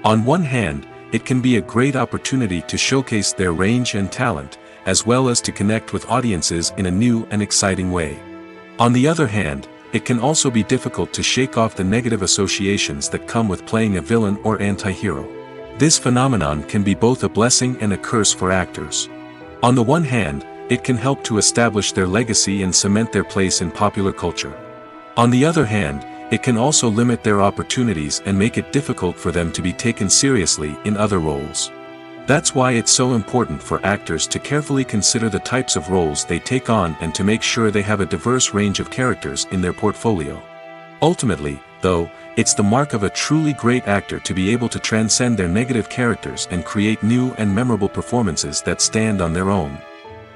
On one hand, it can be a great opportunity to showcase their range and talent, as well as to connect with audiences in a new and exciting way. On the other hand, it can also be difficult to shake off the negative associations that come with playing a villain or anti-hero. This phenomenon can be both a blessing and a curse for actors. On the one hand, it can help to establish their legacy and cement their place in popular culture. On the other hand, it can also limit their opportunities and make it difficult for them to be taken seriously in other roles. That's why it's so important for actors to carefully consider the types of roles they take on and to make sure they have a diverse range of characters in their portfolio. Ultimately, though, it's the mark of a truly great actor to be able to transcend their negative characters and create new and memorable performances that stand on their own.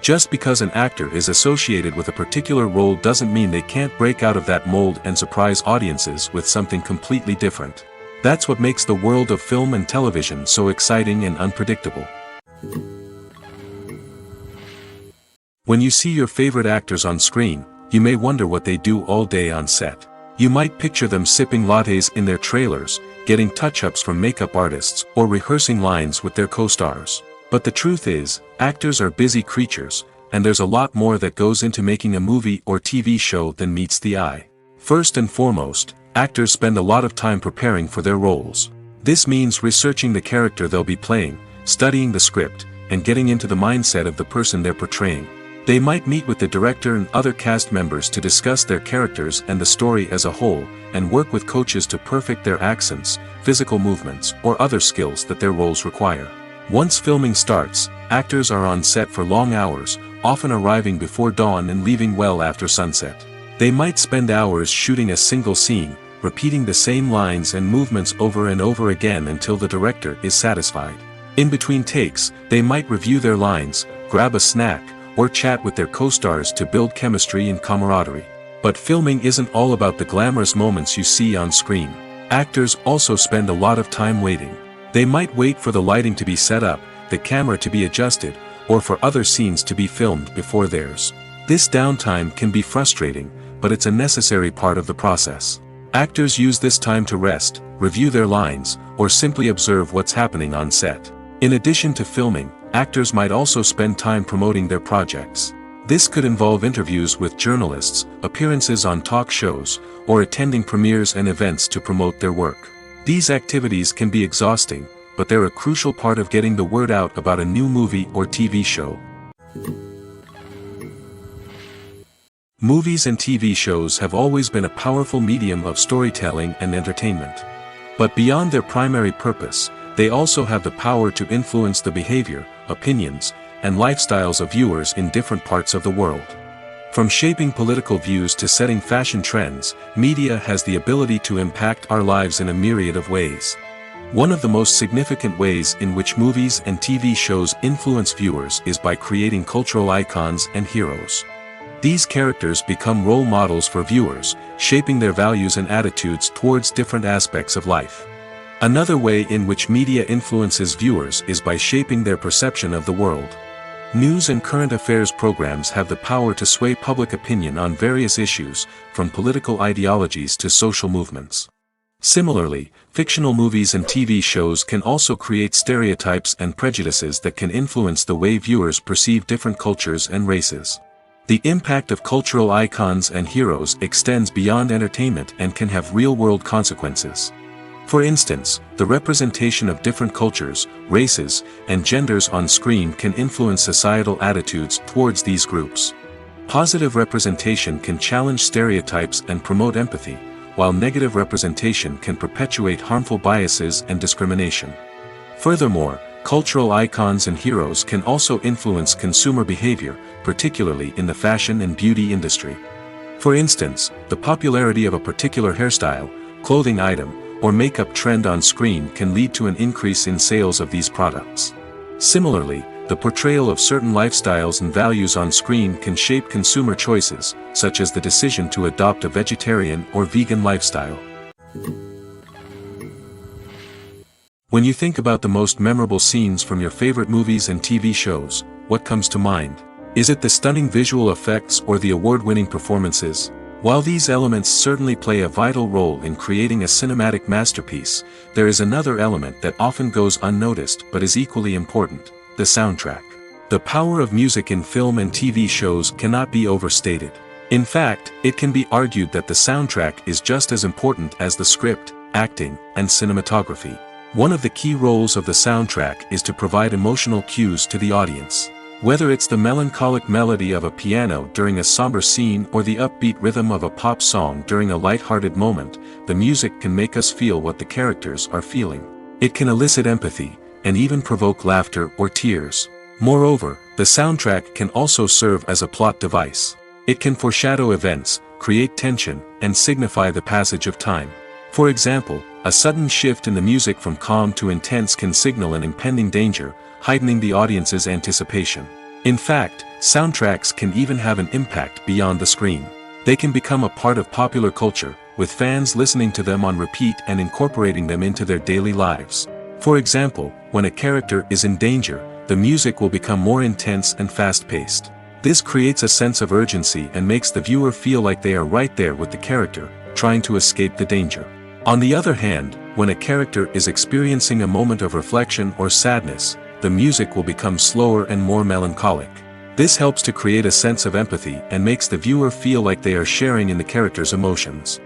Just because an actor is associated with a particular role doesn't mean they can't break out of that mold and surprise audiences with something completely different. That's what makes the world of film and television so exciting and unpredictable. When you see your favorite actors on screen, you may wonder what they do all day on set. You might picture them sipping lattes in their trailers, getting touch-ups from makeup artists, or rehearsing lines with their co-stars. But the truth is, actors are busy creatures, and there's a lot more that goes into making a movie or TV show than meets the eye. First and foremost, actors spend a lot of time preparing for their roles. This means researching the character they'll be playing, studying the script, and getting into the mindset of the person they're portraying. They might meet with the director and other cast members to discuss their characters and the story as a whole, and work with coaches to perfect their accents, physical movements, or other skills that their roles require. Once filming starts, actors are on set for long hours, often arriving before dawn and leaving well after sunset. They might spend hours shooting a single scene, repeating the same lines and movements over and over again until the director is satisfied. In between takes, they might review their lines, grab a snack, or chat with their co-stars to build chemistry and camaraderie. But filming isn't all about the glamorous moments you see on screen. Actors also spend a lot of time waiting. They might wait for the lighting to be set up, the camera to be adjusted, or for other scenes to be filmed before theirs. This downtime can be frustrating, but it's a necessary part of the process. Actors use this time to rest, review their lines, or simply observe what's happening on set. In addition to filming, actors might also spend time promoting their projects. This could involve interviews with journalists, appearances on talk shows, or attending premieres and events to promote their work. These activities can be exhausting, but they're a crucial part of getting the word out about a new movie or TV show. Movies and TV shows have always been a powerful medium of storytelling and entertainment. But beyond their primary purpose, they also have the power to influence the behavior, opinions, and lifestyles of viewers in different parts of the world. From shaping political views to setting fashion trends, media has the ability to impact our lives in a myriad of ways. One of the most significant ways in which movies and TV shows influence viewers is by creating cultural icons and heroes. These characters become role models for viewers, shaping their values and attitudes towards different aspects of life. Another way in which media influences viewers is by shaping their perception of the world. News and current affairs programs have the power to sway public opinion on various issues, from political ideologies to social movements. Similarly, fictional movies and TV shows can also create stereotypes and prejudices that can influence the way viewers perceive different cultures and races. The impact of cultural icons and heroes extends beyond entertainment and can have real-world consequences. For instance, the representation of different cultures, races, and genders on screen can influence societal attitudes towards these groups. Positive representation can challenge stereotypes and promote empathy, while negative representation can perpetuate harmful biases and discrimination. Furthermore, cultural icons and heroes can also influence consumer behavior, particularly in the fashion and beauty industry. For instance, the popularity of a particular hairstyle, clothing item, or makeup trend on screen can lead to an increase in sales of these products. Similarly, the portrayal of certain lifestyles and values on screen can shape consumer choices, such as the decision to adopt a vegetarian or vegan lifestyle. When you think about the most memorable scenes from your favorite movies and TV shows, what comes to mind? Is it the stunning visual effects or the award-winning performances? While these elements certainly play a vital role in creating a cinematic masterpiece, there is another element that often goes unnoticed but is equally important: the soundtrack. The power of music in film and TV shows cannot be overstated. In fact, it can be argued that the soundtrack is just as important as the script, acting, and cinematography. One of the key roles of the soundtrack is to provide emotional cues to the audience. Whether it's the melancholic melody of a piano during a somber scene or the upbeat rhythm of a pop song during a light-hearted moment, the music can make us feel what the characters are feeling. It can elicit empathy, and even provoke laughter or tears. Moreover, the soundtrack can also serve as a plot device. It can foreshadow events, create tension, and signify the passage of time. For example, a sudden shift in the music from calm to intense can signal an impending danger, heightening the audience's anticipation. In fact, soundtracks can even have an impact beyond the screen. They can become a part of popular culture, with fans listening to them on repeat and incorporating them into their daily lives. For example, when a character is in danger, the music will become more intense and fast-paced. This creates a sense of urgency and makes the viewer feel like they are right there with the character, trying to escape the danger. On the other hand, when a character is experiencing a moment of reflection or sadness, the music will become slower and more melancholic. This helps to create a sense of empathy and makes the viewer feel like they are sharing in the character's emotions.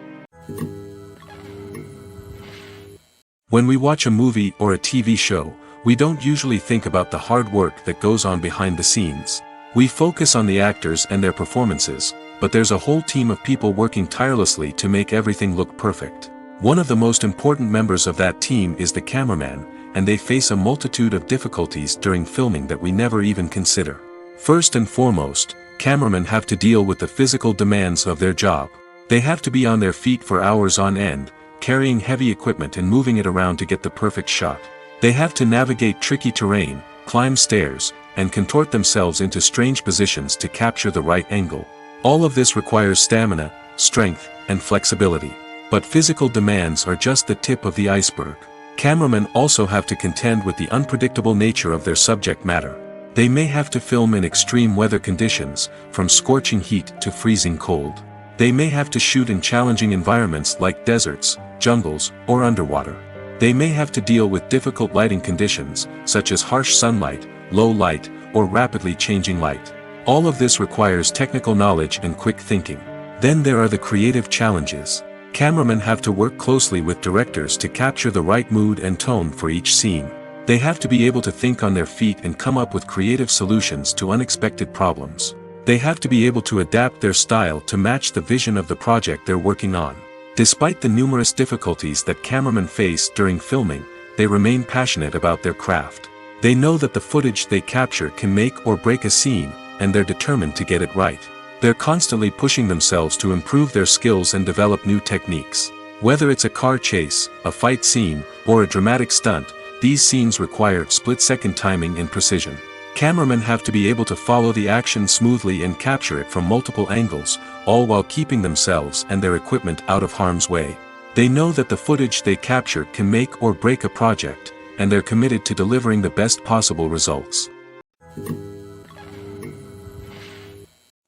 When we watch a movie or a TV show, we don't usually think about the hard work that goes on behind the scenes. We focus on the actors and their performances, but there's a whole team of people working tirelessly to make everything look perfect. One of the most important members of that team is the cameraman, and they face a multitude of difficulties during filming that we never even consider. First and foremost, cameramen have to deal with the physical demands of their job. They have to be on their feet for hours on end, carrying heavy equipment and moving it around to get the perfect shot. They have to navigate tricky terrain, climb stairs, and contort themselves into strange positions to capture the right angle. All of this requires stamina, strength, and flexibility. But physical demands are just the tip of the iceberg. Cameramen also have to contend with the unpredictable nature of their subject matter. They may have to film in extreme weather conditions, from scorching heat to freezing cold. They may have to shoot in challenging environments like deserts, jungles, or underwater. They may have to deal with difficult lighting conditions, such as harsh sunlight, low light, or rapidly changing light. All of this requires technical knowledge and quick thinking. Then there are the creative challenges. Cameramen have to work closely with directors to capture the right mood and tone for each scene. They have to be able to think on their feet and come up with creative solutions to unexpected problems. They have to be able to adapt their style to match the vision of the project they're working on. Despite the numerous difficulties that cameramen face during filming, they remain passionate about their craft. They know that the footage they capture can make or break a scene, and they're determined to get it right. They're constantly pushing themselves to improve their skills and develop new techniques. Whether it's a car chase, a fight scene, or a dramatic stunt, these scenes require split-second timing and precision. Cameramen have to be able to follow the action smoothly and capture it from multiple angles, all while keeping themselves and their equipment out of harm's way. They know that the footage they capture can make or break a project, and they're committed to delivering the best possible results.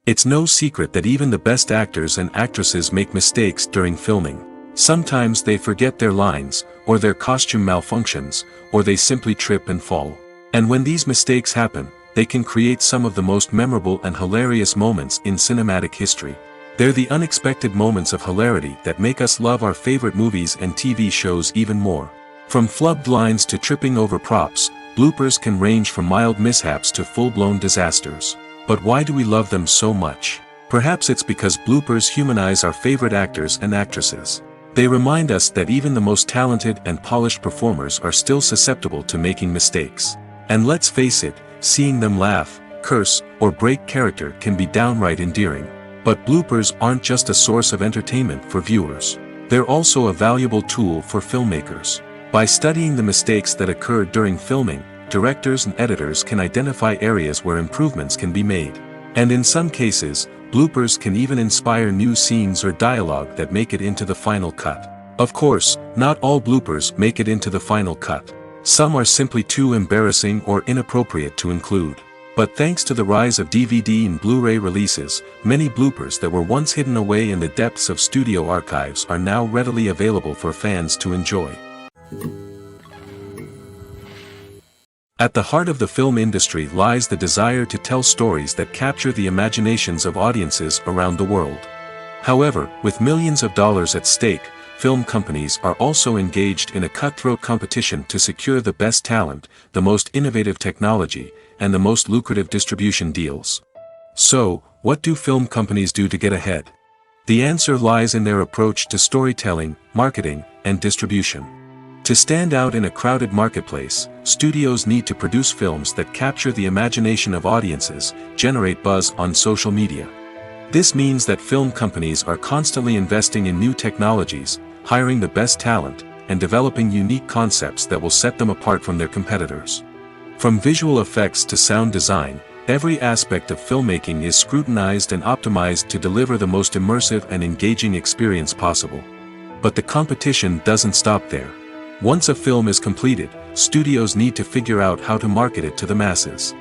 It's no secret that even the best actors and actresses make mistakes during filming. Sometimes they forget their lines, or their costume malfunctions, or they simply trip and fall. And when these mistakes happen, they can create some of the most memorable and hilarious moments in cinematic history. They're the unexpected moments of hilarity that make us love our favorite movies and TV shows even more. From flubbed lines to tripping over props, bloopers can range from mild mishaps to full-blown disasters. But why do we love them so much? Perhaps it's because bloopers humanize our favorite actors and actresses. They remind us that even the most talented and polished performers are still susceptible to making mistakes. And let's face it, seeing them laugh, curse, or break character can be downright endearing. But bloopers aren't just a source of entertainment for viewers. They're also a valuable tool for filmmakers. By studying the mistakes that occur during filming, directors and editors can identify areas where improvements can be made. And in some cases, bloopers can even inspire new scenes or dialogue that make it into the final cut. Of course, not all bloopers make it into the final cut. Some are simply too embarrassing or inappropriate to include. But thanks to the rise of DVD and Blu-ray releases, many bloopers that were once hidden away in the depths of studio archives are now readily available for fans to enjoy. At the heart of the film industry lies the desire to tell stories that capture the imaginations of audiences around the world. However, with millions of dollars at stake, film companies are also engaged in a cutthroat competition to secure the best talent, the most innovative technology, and the most lucrative distribution deals. So, what do film companies do to get ahead? The answer lies in their approach to storytelling, marketing, and distribution. To stand out in a crowded marketplace, studios need to produce films that capture the imagination of audiences, generate buzz on social media. This means that film companies are constantly investing in new technologies, hiring the best talent, and developing unique concepts that will set them apart from their competitors. From visual effects to sound design, every aspect of filmmaking is scrutinized and optimized to deliver the most immersive and engaging experience possible. But the competition doesn't stop there. Once a film is completed, studios need to figure out how to market it to the masses.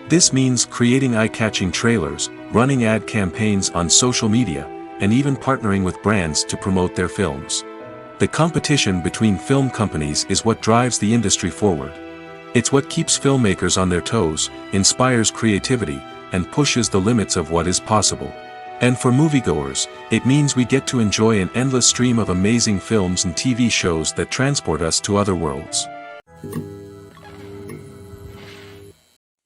This means creating eye-catching trailers, running ad campaigns on social media, and even partnering with brands to promote their films. The competition between film companies is what drives the industry forward. It's what keeps filmmakers on their toes, inspires creativity, and pushes the limits of what is possible. And for moviegoers, it means we get to enjoy an endless stream of amazing films and TV shows that transport us to other worlds.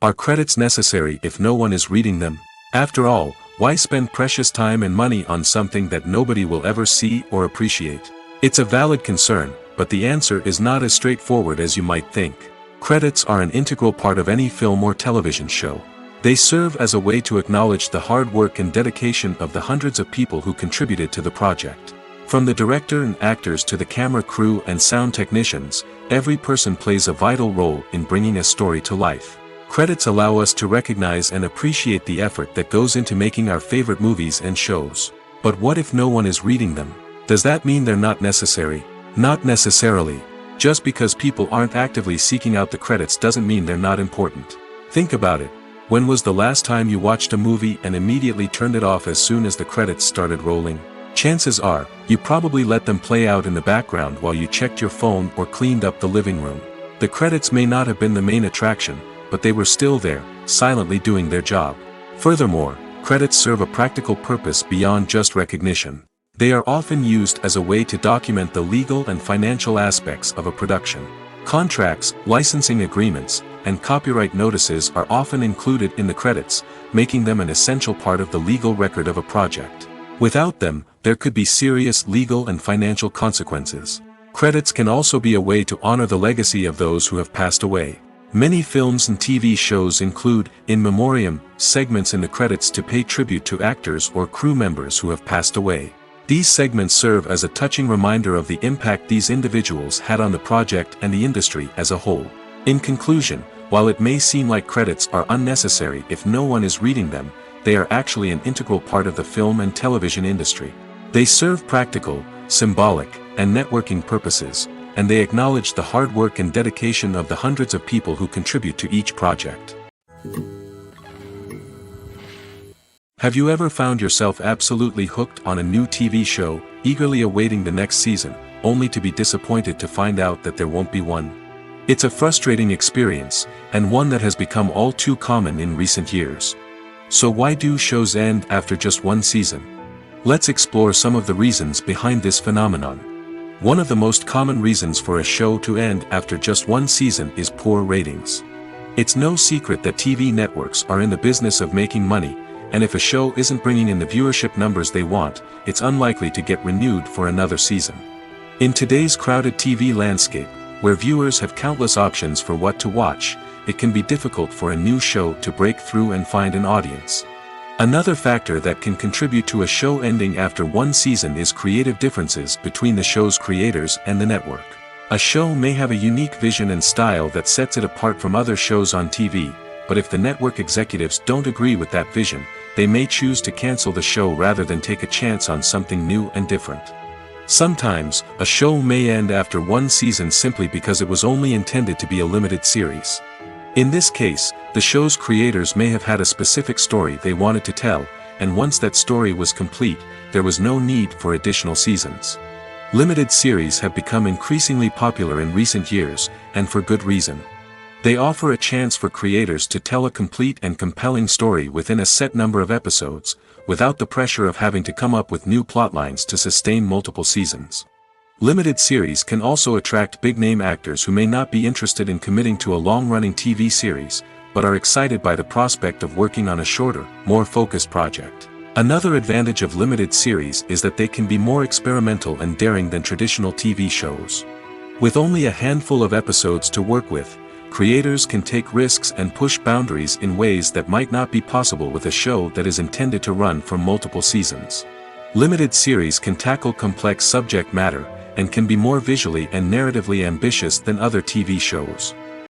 Are credits necessary if no one is reading them? After all, why spend precious time and money on something that nobody will ever see or appreciate? It's a valid concern, but the answer is not as straightforward as you might think. Credits are an integral part of any film or television show. They serve as a way to acknowledge the hard work and dedication of the hundreds of people who contributed to the project. From the director and actors to the camera crew and sound technicians, every person plays a vital role in bringing a story to life. Credits allow us to recognize and appreciate the effort that goes into making our favorite movies and shows. But what if no one is reading them? Does that mean they're not necessary? Not necessarily. Just because people aren't actively seeking out the credits doesn't mean they're not important. Think about it. When was the last time you watched a movie and immediately turned it off as soon as the credits started rolling? Chances are, you probably let them play out in the background while you checked your phone or cleaned up the living room. The credits may not have been the main attraction, but they were still there, silently doing their job. Furthermore, credits serve a practical purpose beyond just recognition. They are often used as a way to document the legal and financial aspects of a production. Contracts, licensing agreements, and copyright notices are often included in the credits, making them an essential part of the legal record of a project. Without them, there could be serious legal and financial consequences. Credits can also be a way to honor the legacy of those who have passed away. Many films and TV shows include, in memoriam, segments in the credits to pay tribute to actors or crew members who have passed away. These segments serve as a touching reminder of the impact these individuals had on the project and the industry as a whole. In conclusion, while it may seem like credits are unnecessary if no one is reading them, they are actually an integral part of the film and television industry. They serve practical, symbolic, and networking purposes, and they acknowledge the hard work and dedication of the hundreds of people who contribute to each project. Have you ever found yourself absolutely hooked on a new TV show, eagerly awaiting the next season, only to be disappointed to find out that there won't be one? It's a frustrating experience, and one that has become all too common in recent years. So why do shows end after just one season? Let's explore some of the reasons behind this phenomenon. One of the most common reasons for a show to end after just one season is poor ratings. It's no secret that TV networks are in the business of making money, and if a show isn't bringing in the viewership numbers they want, it's unlikely to get renewed for another season. In today's crowded TV landscape, where viewers have countless options for what to watch, it can be difficult for a new show to break through and find an audience. Another factor that can contribute to a show ending after one season is creative differences between the show's creators and the network. A show may have a unique vision and style that sets it apart from other shows on TV, but if the network executives don't agree with that vision, they may choose to cancel the show rather than take a chance on something new and different. Sometimes, a show may end after one season simply because it was only intended to be a limited series. In this case, the show's creators may have had a specific story they wanted to tell, and once that story was complete, there was no need for additional seasons. Limited series have become increasingly popular in recent years, and for good reason. They offer a chance for creators to tell a complete and compelling story within a set number of episodes, without the pressure of having to come up with new plotlines to sustain multiple seasons. Limited series can also attract big-name actors who may not be interested in committing to a long-running TV series, but are excited by the prospect of working on a shorter, more focused project. Another advantage of limited series is that they can be more experimental and daring than traditional TV shows. With only a handful of episodes to work with, creators can take risks and push boundaries in ways that might not be possible with a show that is intended to run for multiple seasons. Limited series can tackle complex subject matter, and can be more visually and narratively ambitious than other TV shows.